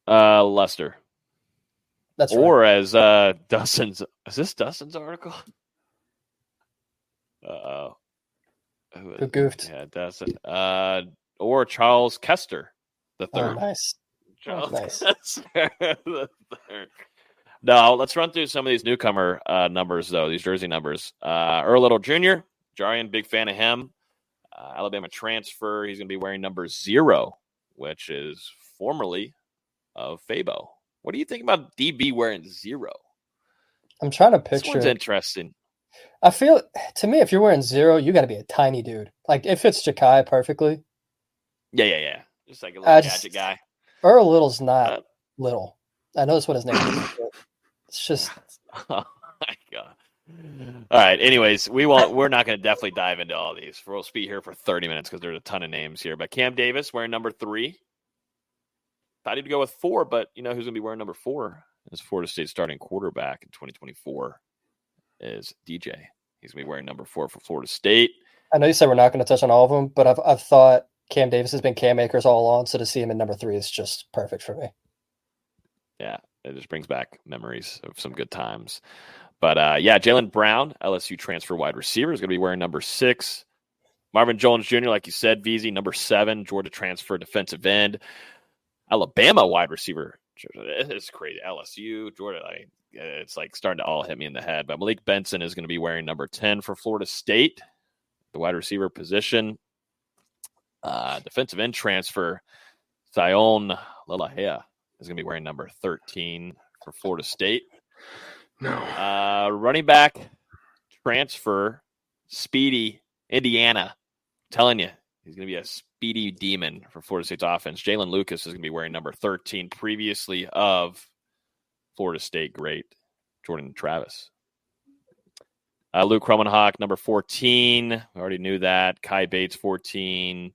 Lester. That's or right. As Dustin's. Is this Dustin's article? Who goofed? Yeah, Dustin. Or Charles Kester the third. Oh, nice. Charles nice. Kester the third. No, let's run through some of these newcomer numbers, though, these jersey numbers. Earl Little Jr., Jarrian, big fan of him. Alabama transfer. He's going to be wearing number 0, which is formerly of Fabo. What do you think about DB wearing 0? I'm trying to picture. This one's interesting. I feel, to me, if you're wearing 0, you got to be a tiny dude. Like, it fits Ja'Kai perfectly. Yeah. Just like a little gadget guy. Earl Little's not little. I know that's what his name is. But it's just. Oh my God. All right. Anyways, we're not going to definitely dive into all these. We'll be here for 30 minutes because there's a ton of names here. But Cam Davis wearing number 3. Thought he'd go with 4, but you know who's going to be wearing number 4? Is Florida State starting quarterback in 2024 is DJ. He's going to be wearing number 4 for Florida State. I know you said we're not going to touch on all of them, but I've thought Cam Davis has been Cam Akers all along, so to see him in number 3 is just perfect for me. Yeah, it just brings back memories of some good times. But, Jalen Brown, LSU transfer wide receiver, is going to be wearing number 6. Marvin Jones Jr., like you said, Veazey, number 7. Georgia transfer defensive end. Alabama wide receiver. It's crazy. LSU, Georgia, it's like starting to all hit me in the head. But Malik Benson is going to be wearing number 10 for Florida State, the wide receiver position. Defensive end transfer, Zion Lelahea is going to be wearing number 13 for Florida State. No. Running back transfer, Speedy, Indiana. I'm telling you, he's going to be a speedy demon for Florida State's offense. Jalen Lucas is going to be wearing number 13, previously of Florida State great Jordan Travis. Luke Romanhawk, number 14. We already knew that. Kai Bates, 14.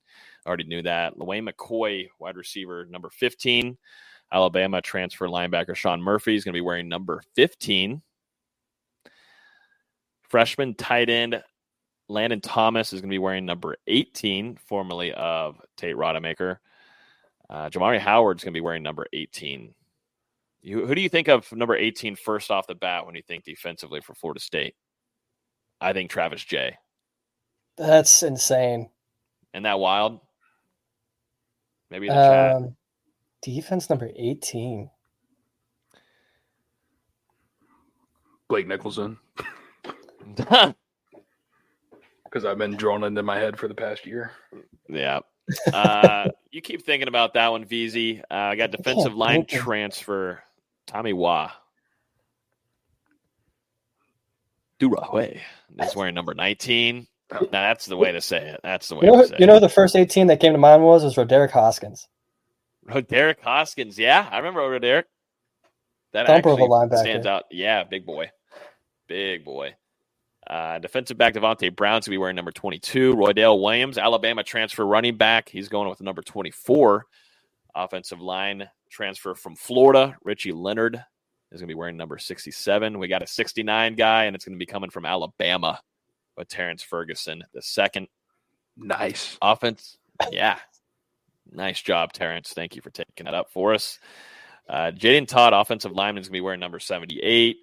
Already knew that. LaWayne McCoy, wide receiver, number 15. Alabama transfer linebacker Sean Murphy is going to be wearing number 15. Freshman tight end Landon Thomas is going to be wearing number 18, formerly of Tate Rodemaker. Jamari Howard is going to be wearing number 18. Who do you think of number 18 first off the bat when you think defensively for Florida State? I think Travis J. That's insane. Isn't that wild? Maybe in the chat. Defense number 18. Blake Nicholson. Because I've been drawn into my head for the past year. Yeah. You keep thinking about that one, Veazey. I got defensive line transfer, Tommy Wah. Durahui is wearing number 19. Now, that's the way to say it. That's the way to say it. You know who the first 18 that came to mind was Roderick Hoskins. Roderick Hoskins, yeah. I remember Roderick. That Thumper of a actually linebacker. stands out. Yeah, big boy. Big boy. Defensive back Devontae Brown's going to be wearing number 22. Roydale Williams, Alabama transfer running back. He's going with number 24. Offensive line transfer from Florida. Richie Leonard is going to be wearing number 67. We got a 69 guy, and it's going to be coming from Alabama with Terrence Ferguson, the second. Nice. Offense. Yeah. Nice job, Terrence. Thank you for taking that up for us. Jaden Todd, offensive lineman, is going to be wearing number 78.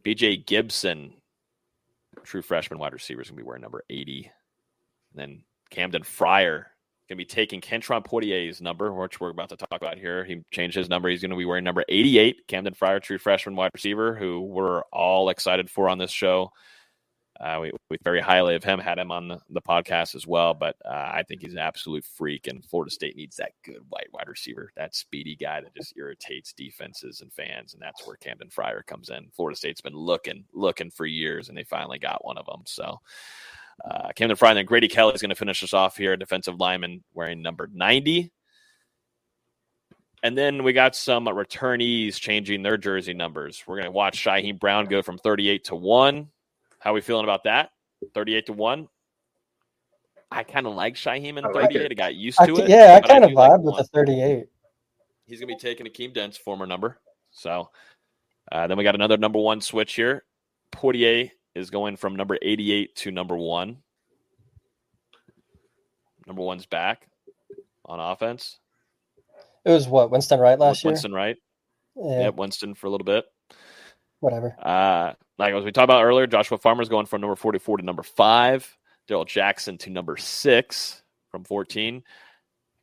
BJ Gibson, true freshman wide receiver, is going to be wearing number 80. And then Camden Fryer going to be taking Kentron Poitier's number, which we're about to talk about here. He changed his number. He's going to be wearing number 88. Camden Fryer, true freshman wide receiver, who we're all excited for on this show. We very highly of him, had him on the podcast as well, but I think he's an absolute freak, and Florida State needs that good white wide receiver, that speedy guy that just irritates defenses and fans, and that's where Camden Fryer comes in. Florida State's been looking for years, and they finally got one of them. So Camden Fryer, and then Grady Kelly is going to finish us off here, defensive lineman wearing number 90. And then we got some returnees changing their jersey numbers. We're going to watch Shaheem Brown go from 38 to 1. How are we feeling about that? 38 to 1. I kind of like Shaheem in 38. I got used to it. Yeah, I kind of vibe with the 38. He's going to be taking Akeem Dent's former number. So then we got another number 1 switch here. Poitier is going from number 88 to number 1. Number 1's back on offense. It was what, Winston Wright last year? Winston Wright. Yeah. Yep, Winston for a little bit. Whatever. Like as we talked about earlier, Joshua Farmer's going from number 44 to number 5. Daryl Jackson to number 6 from 14.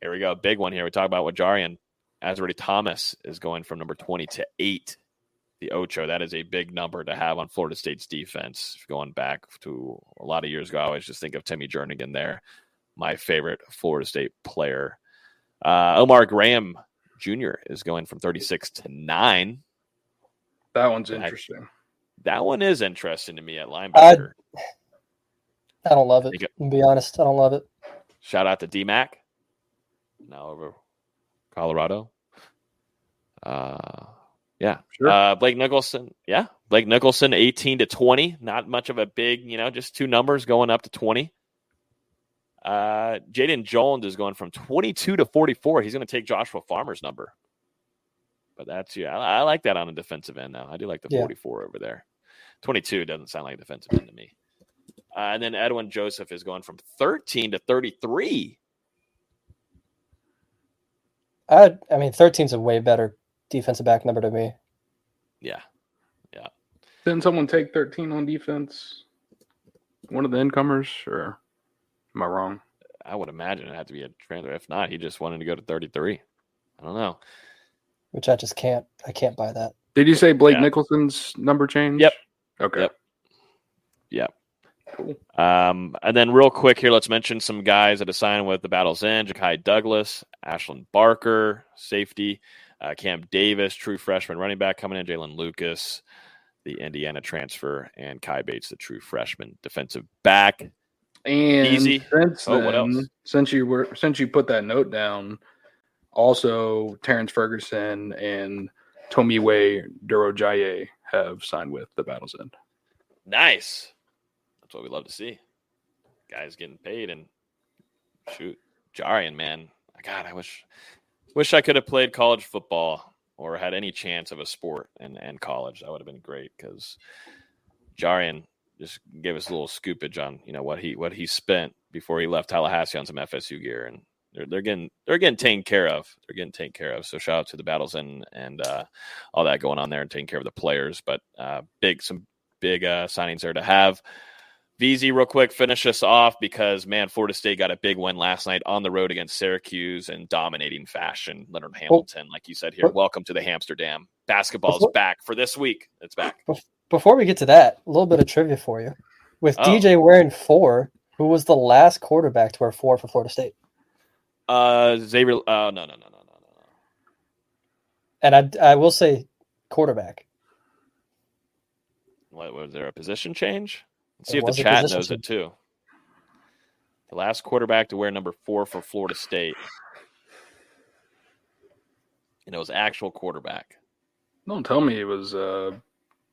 Here we go. Big one here. We talk about what Jarrian. Azurity Thomas is going from number 20 to 8. The Ocho. That is a big number to have on Florida State's defense. Going back to a lot of years ago, I always just think of Timmy Jernigan there. My favorite Florida State player. Omar Graham Jr. is going from 36 to 9. That one's interesting. That one is interesting to me at linebacker. I don't love it. To be honest, I don't love it. Shout out to D-Mac. Now over Colorado. Yeah. Sure. Blake Nicholson. Yeah. Blake Nicholson, 18 to 20. Not much of a big, just 2 numbers going up to 20. Jaden Jones is going from 22 to 44. He's going to take Joshua Farmer's number. But that's, I like that on the defensive end now. I do like the 44 over there. 22 doesn't sound like a defensive end to me. And then Edwin Joseph is going from 13 to 33. I mean, 13's a way better defensive back number to me. Yeah. Yeah. Didn't someone take 13 on defense? One of the incomers, or am I wrong? I would imagine it had to be a transfer. If not, he just wanted to go to 33. I don't know. Which I can't buy that. Did you say Blake Nicholson's number change? Yep. Okay. Yep. Cool. And then real quick here, let's mention some guys that have signed with the Battle's End. Ja'Kai Douglas, Ashlyn Barker, safety, Cam Davis, true freshman running back coming in, Jalen Lucas, the Indiana transfer, and Kai Bates, the true freshman defensive back. And easy. What else? Since you put that note down, also Terrence Ferguson and Tomiwe Durojaye have signed with the Battle's End. Nice. That's what we love to see. Guys getting paid, and shoot, Jarrian, man. God, I wish I could have played college football or had any chance of a sport and college. That would have been great, because Jarrian just gave us a little scoopage on what he spent before he left Tallahassee on some FSU gear, and they're getting taken care of. They're getting taken care of. So shout out to the Battles and all that going on there and taking care of the players. But some big signings there to have. Veazey, real quick, finish us off because, man, Florida State got a big win last night on the road against Syracuse in dominating fashion. Leonard Hamilton, like you said here, welcome to the Amsterdam. Basketball's back for this week. It's back. Before we get to that, a little bit of trivia for you. With DJ wearing 4, who was the last quarterback to wear 4 for Florida State? Xavier. No. And I will say quarterback. What, was there a position change? Let's see if the chat knows it too. The last quarterback to wear number 4 for Florida State. And it was actual quarterback. Don't tell me it was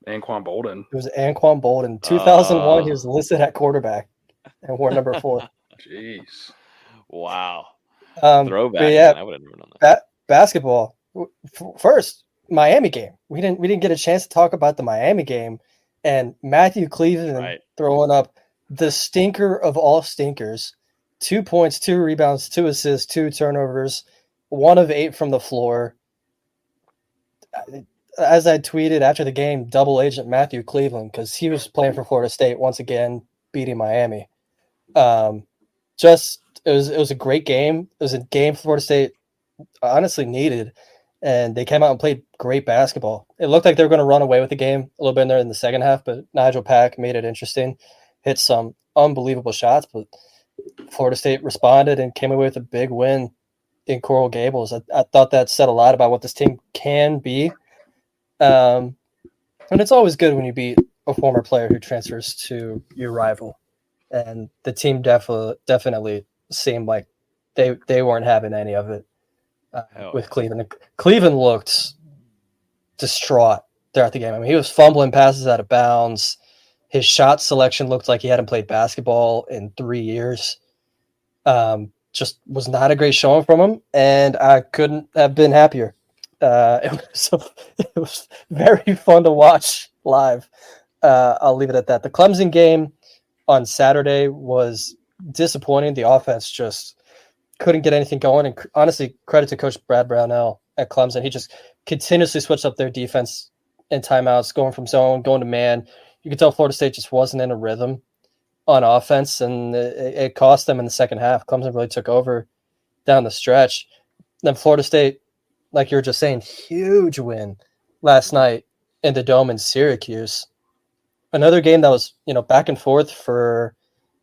Anquan Bolden. It was Anquan Bolden. 2001, he was listed at quarterback and wore number 4. Jeez. Wow. Throwback. Yeah, I would have never known that. Basketball. First, Miami game. We didn't get a chance to talk about the Miami game. And Matthew Cleveland throwing up the stinker of all stinkers. 2 points, 2 rebounds, 2 assists, 2 turnovers, 1 of 8 from the floor. As I tweeted after the game, double agent Matthew Cleveland, because he was playing for Florida State once again, beating Miami. It was a great game. It was a game Florida State honestly needed. And they came out and played great basketball. It looked like they were going to run away with the game a little bit in there in the second half, but Nigel Pack made it interesting, hit some unbelievable shots, but Florida State responded and came away with a big win in Coral Gables. I thought that said a lot about what this team can be. And it's always good when you beat a former player who transfers to your rival. And the team definitely seemed like they weren't having any of it. With Cleveland. Cleveland looked distraught throughout the game. I mean, he was fumbling passes out of bounds. His shot selection looked like he hadn't played basketball in 3 years. Just was not a great showing from him, and I couldn't have been happier. It was very fun to watch live. I'll leave it at that. The Clemson game on Saturday was disappointing. The offense just couldn't get anything going. And honestly, credit to Coach Brad Brownell at Clemson. He just continuously switched up their defense in timeouts, going from zone, going to man. You could tell Florida State just wasn't in a rhythm on offense, and it cost them in the second half. Clemson really took over down the stretch. Then Florida State, like you were just saying, huge win last night in the Dome in Syracuse. Another game that was, back and forth for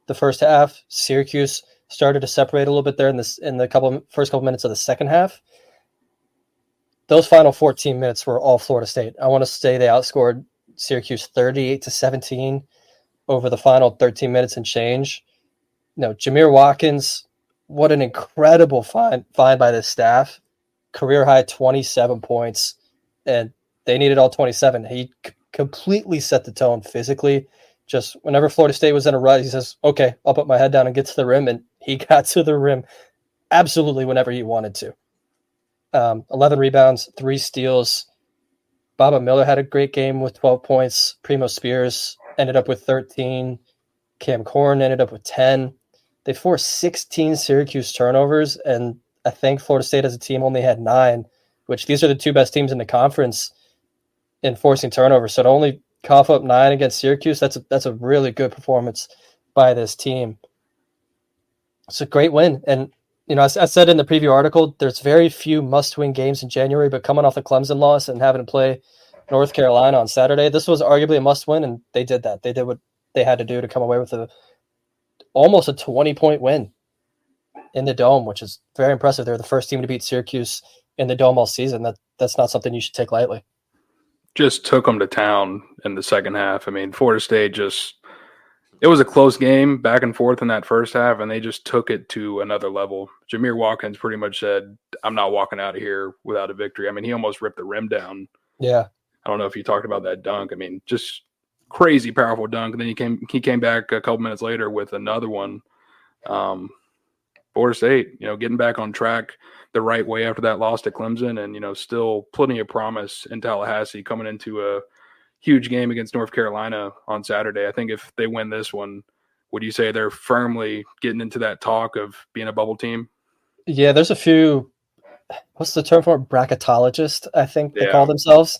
the first half. Syracuse started to separate a little bit there in the first couple minutes of the second half. Those final 14 minutes were all Florida State. I want to say they outscored Syracuse 38-17 over the final 13 minutes and change. Jameer Watkins, what an incredible find by this staff. Career high 27 points, and they needed all 27. He completely set the tone physically. Just whenever Florida State was in a rut, he says, okay, I'll put my head down and get to the rim. And he got to the rim absolutely whenever he wanted to. 11 rebounds, 3 steals. Baba Miller had a great game with 12 points. Primo Spears ended up with 13. Cam Corn ended up with 10. They forced 16 Syracuse turnovers, and I think Florida State as a team only had 9, which these are the 2 best teams in the conference in forcing turnovers. So to only cough up 9 against Syracuse, that's a really good performance by this team. It's a great win. And, I said in the preview article, there's very few must-win games in January, but coming off the Clemson loss and having to play North Carolina on Saturday, this was arguably a must-win, and they did that. They did what they had to do to come away with almost a 20-point win in the Dome, which is very impressive. They're the first team to beat Syracuse in the Dome all season. That's not something you should take lightly. Just took them to town in the second half. I mean, Florida State it was a close game back and forth in that first half, and they just took it to another level. Jameer Watkins pretty much said, I'm not walking out of here without a victory. I mean, he almost ripped the rim down. Yeah. I don't know if you talked about that dunk. I mean, just crazy powerful dunk. And then he came back a couple minutes later with another one. Florida State, getting back on track the right way after that loss to Clemson, and, still plenty of promise in Tallahassee coming into a huge game against North Carolina on Saturday. I think if they win this one, would you say they're firmly getting into that talk of being a bubble team? Yeah, there's a few. What's the term for it? Bracketologist, I think they call themselves.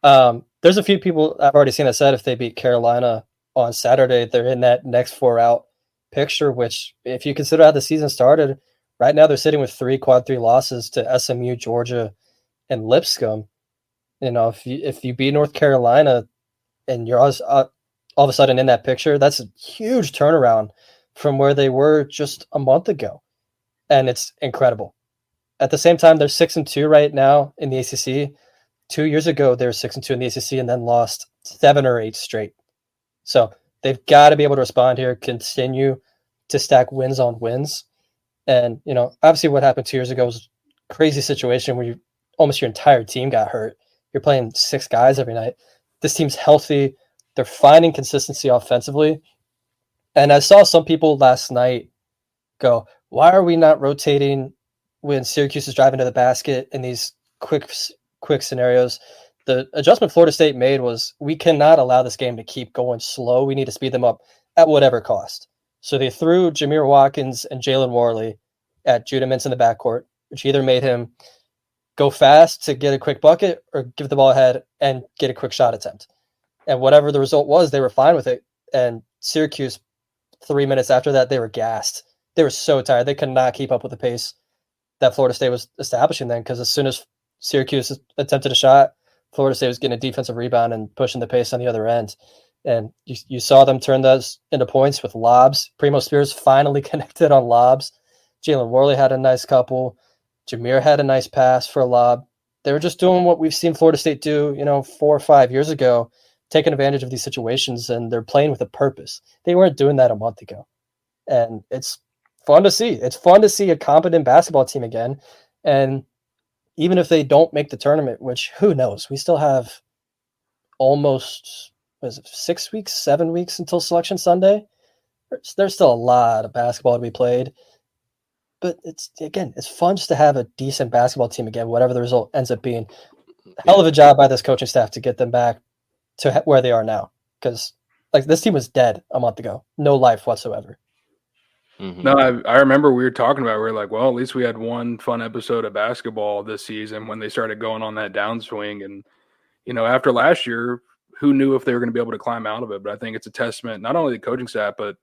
There's a few people I've already seen that said if they beat Carolina on Saturday, they're in that next 4 out picture, which if you consider how the season started, right now they're sitting with 3 quad 3 losses to SMU, Georgia, and Lipscomb. If you beat North Carolina and you're all of a sudden in that picture, that's a huge turnaround from where they were just a month ago. And it's incredible. At the same time, they're 6-2 right now in the ACC. 2 years ago, they were 6-2 in the ACC and then lost 7 or 8 straight. So they've got to be able to respond here, continue to stack wins on wins. And, obviously what happened 2 years ago was a crazy situation where almost your entire team got hurt. You're playing 6 guys every night. This team's healthy. They're finding consistency offensively. And I saw some people last night go, why are we not rotating when Syracuse is driving to the basket in these quick scenarios? The adjustment Florida State made was we cannot allow this game to keep going slow. We need to speed them up at whatever cost. So they threw Jameer Watkins and Jalen Warley at Judah Mintz in the backcourt, which either made him go fast to get a quick bucket or give the ball ahead and get a quick shot attempt. And whatever the result was, they were fine with it. And Syracuse, 3 minutes after that, they were gassed. They were so tired. They could not keep up with the pace that Florida State was establishing then, because as soon as Syracuse attempted a shot, Florida State was getting a defensive rebound and pushing the pace on the other end. And you saw them turn those into points with lobs. Primo Spears finally connected on lobs. Jalen Warley had a nice couple. Jameer had a nice pass for a lob. They were just doing what we've seen Florida State do, 4 or 5 years ago, taking advantage of these situations, and they're playing with a purpose. They weren't doing that a month ago. And it's fun to see. It's fun to see a competent basketball team again. And even if they don't make the tournament, which who knows, we still have almost 6 weeks, 7 weeks until Selection Sunday. There's still a lot of basketball to be played. But it's fun just to have a decent basketball team again, whatever the result ends up being. Hell of a job by this coaching staff to get them back to where they are now. Because this team was dead a month ago. No life whatsoever. Mm-hmm. No, I remember we were talking about, we were like, well, at least we had one fun episode of basketball this season when they started going on that downswing. And, after last year, who knew if they were going to be able to climb out of it? But I think it's a testament, not only the coaching staff, but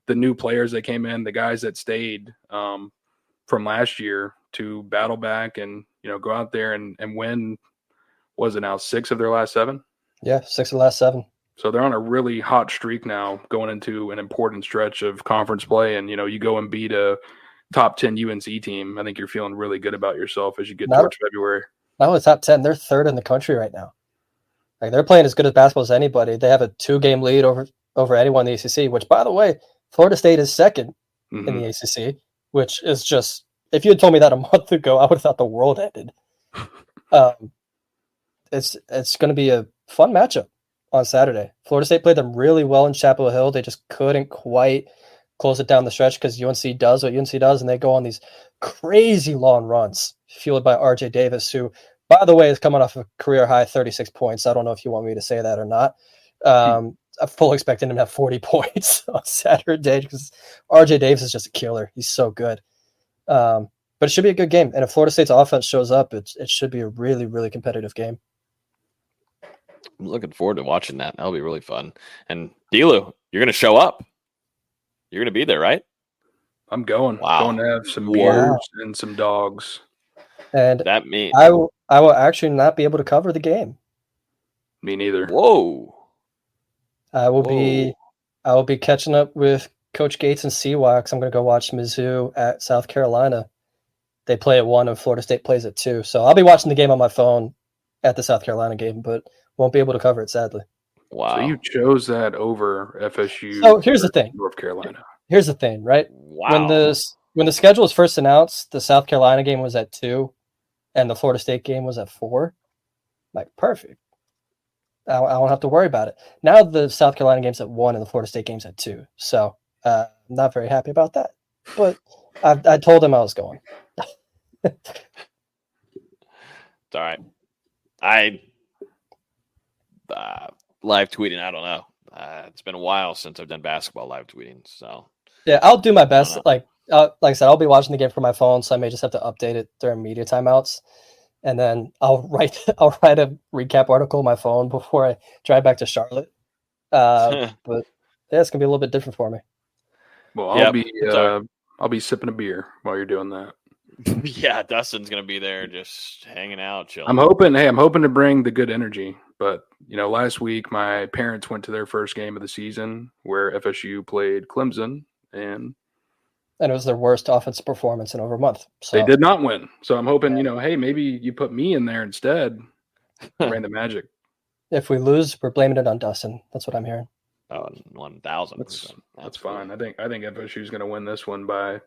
the new players that came in, the guys that stayed from last year to battle back and, go out there and win. Was it now 6 of their last 7? Yeah, 6 of the last 7. So they're on a really hot streak now going into an important stretch of conference play. And, you go and beat a top 10 UNC team. I think you're feeling really good about yourself as you get towards February. Not only top 10, they're 3rd in the country right now. They're playing as good as basketball as anybody. They have a 2-game lead over anyone in the ACC, which, by the way, Florida State is 2nd in the ACC, which is just, if you had told me that a month ago, I would have thought the world ended. It's going to be a fun matchup on Saturday. Florida State played them really well in Chapel Hill. They just couldn't quite close it down the stretch because UNC does what UNC does, and they go on these crazy long runs fueled by RJ Davis, who, by the way, is coming off a career-high 36 points. I don't know if you want me to say that or not. I'm fully expecting him to have 40 points on Saturday because RJ Davis is just a killer. He's so good. But it should be a good game. And if Florida State's offense shows up, it should be a really, really competitive game. I'm looking forward to watching that. That'll be really fun. And Delu, you're going to show up. You're going to be there, right? I'm going. Wow. Going to have some beers and some dogs. And that means I will actually not be able to cover the game. Me neither. Whoa. I will be catching up with Coach Gates and Seawax. I'm going to go watch Mizzou at South Carolina. They play at 1 and Florida State plays at 2. So I'll be watching the game on my phone at the South Carolina game, but won't be able to cover it, sadly. Wow. So you chose that over FSU. So here's the thing. North Carolina. Here's the thing, right? Wow. When the schedule was first announced, the South Carolina game was at 2 and the Florida State game was at 4. Perfect. I won't have to worry about it. Now the South Carolina game's at 1 and the Florida State game's at 2. So I'm not very happy about that. But I told him I was going. It's all right. I live tweeting, I don't know. It's been a while since I've done basketball live tweeting. So yeah, I'll do my best. like I said, I'll be watching the game from my phone, so I may just have to update it during media timeouts. And then I'll write a recap article on my phone before I drive back to Charlotte. But yeah, it's gonna be a little bit different for me. Well, I'll be sipping a beer while you're doing that. Yeah, Dustin's gonna be there, just hanging out, chilling. I'm hoping to bring the good energy. But last week my parents went to their first game of the season where FSU played Clemson, and it was their worst offensive performance in over a month. So they did not win. So I'm hoping, hey, maybe you put me in there instead. Ran the magic. If we lose, we're blaming it on Dustin. That's what I'm hearing. Oh, 1,000%. That's fine. I think FSU is going to win this one by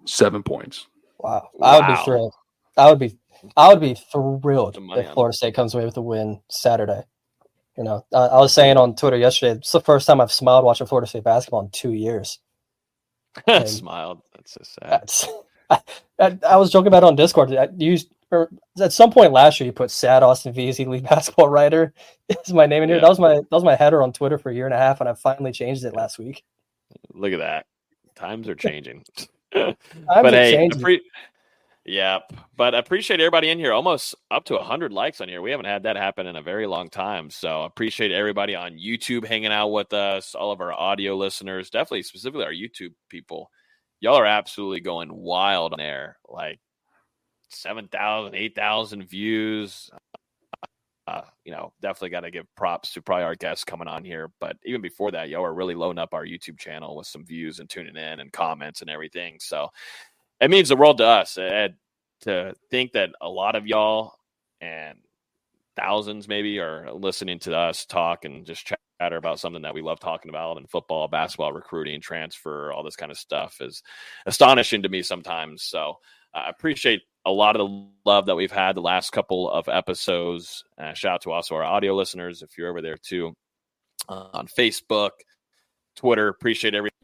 7 points. Wow. I would be thrilled. I would be thrilled if Florida State comes away with a win Saturday. I was saying on Twitter yesterday, it's the first time I've smiled watching Florida State basketball in 2 years. Smiled. That's so sad. I was joking about it on Discord. At some point last year, you put "Sad Austin Veazey, lead basketball writer" is my name in here. Yeah. That was my header on Twitter for a year and a half, and I finally changed it last week. Look at that. Times are changing. But hey, but I appreciate everybody in here. Almost up to 100 likes on here. We haven't had that happen in a very long time. So appreciate everybody on YouTube hanging out with us, all of our audio listeners, definitely specifically our YouTube people. Y'all are absolutely going wild on there. Like 7,000, 8,000 views. Definitely got to give props to probably our guests coming on here. But even before that, y'all are really loading up our YouTube channel with some views and tuning in and comments and everything. So it means the world to us, Ed, to think that a lot of y'all and thousands maybe are listening to us talk and just chatter about something that we love talking about, and football, basketball, recruiting, transfer, all this kind of stuff is astonishing to me sometimes. So I appreciate a lot of the love that we've had the last couple of episodes. Shout out to also our audio listeners, if you're over there too, on Facebook, Twitter. Appreciate everything.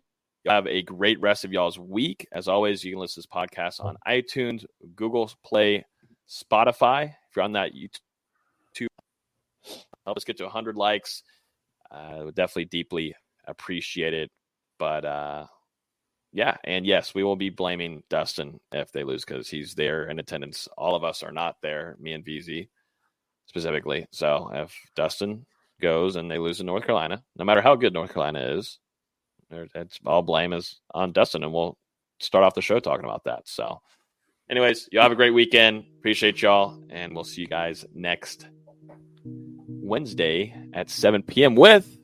Have a great rest of y'all's week. As always, you can listen to this podcast on iTunes, Google Play, Spotify. If you're on that YouTube, help us get to 100 likes. Would definitely deeply appreciate it. But and yes, we will be blaming Dustin if they lose because he's there in attendance. All of us are not there, me and Veazey specifically. So if Dustin goes and they lose in North Carolina, no matter how good North Carolina is, it's all blame is on Dustin, and we'll start off the show talking about that. So anyways, y'all have a great weekend. Appreciate y'all, and we'll see you guys next Wednesday at 7 p.m. with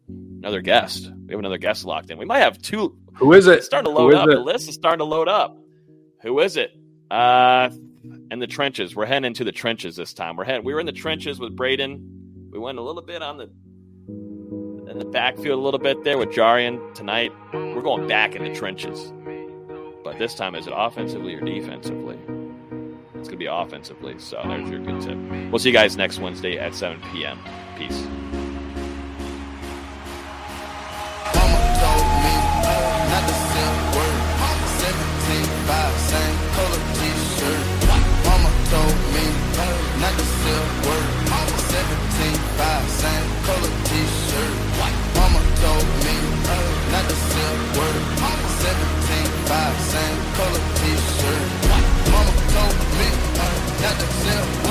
another guest. We have another guest locked in. We might have two. Who is it? It's starting to load up. The list is starting to load up. Who is it? In the trenches. We're heading into the trenches this time. We were in the trenches with Braden. We went a little bit in the backfield a little bit there with Jarrian. Tonight, we're going back in the trenches. But this time, is it offensively or defensively? It's going to be offensively. So there's your good tip. We'll see you guys next Wednesday at 7 p.m. Peace. Same color t-shirt. Mama told me not to sell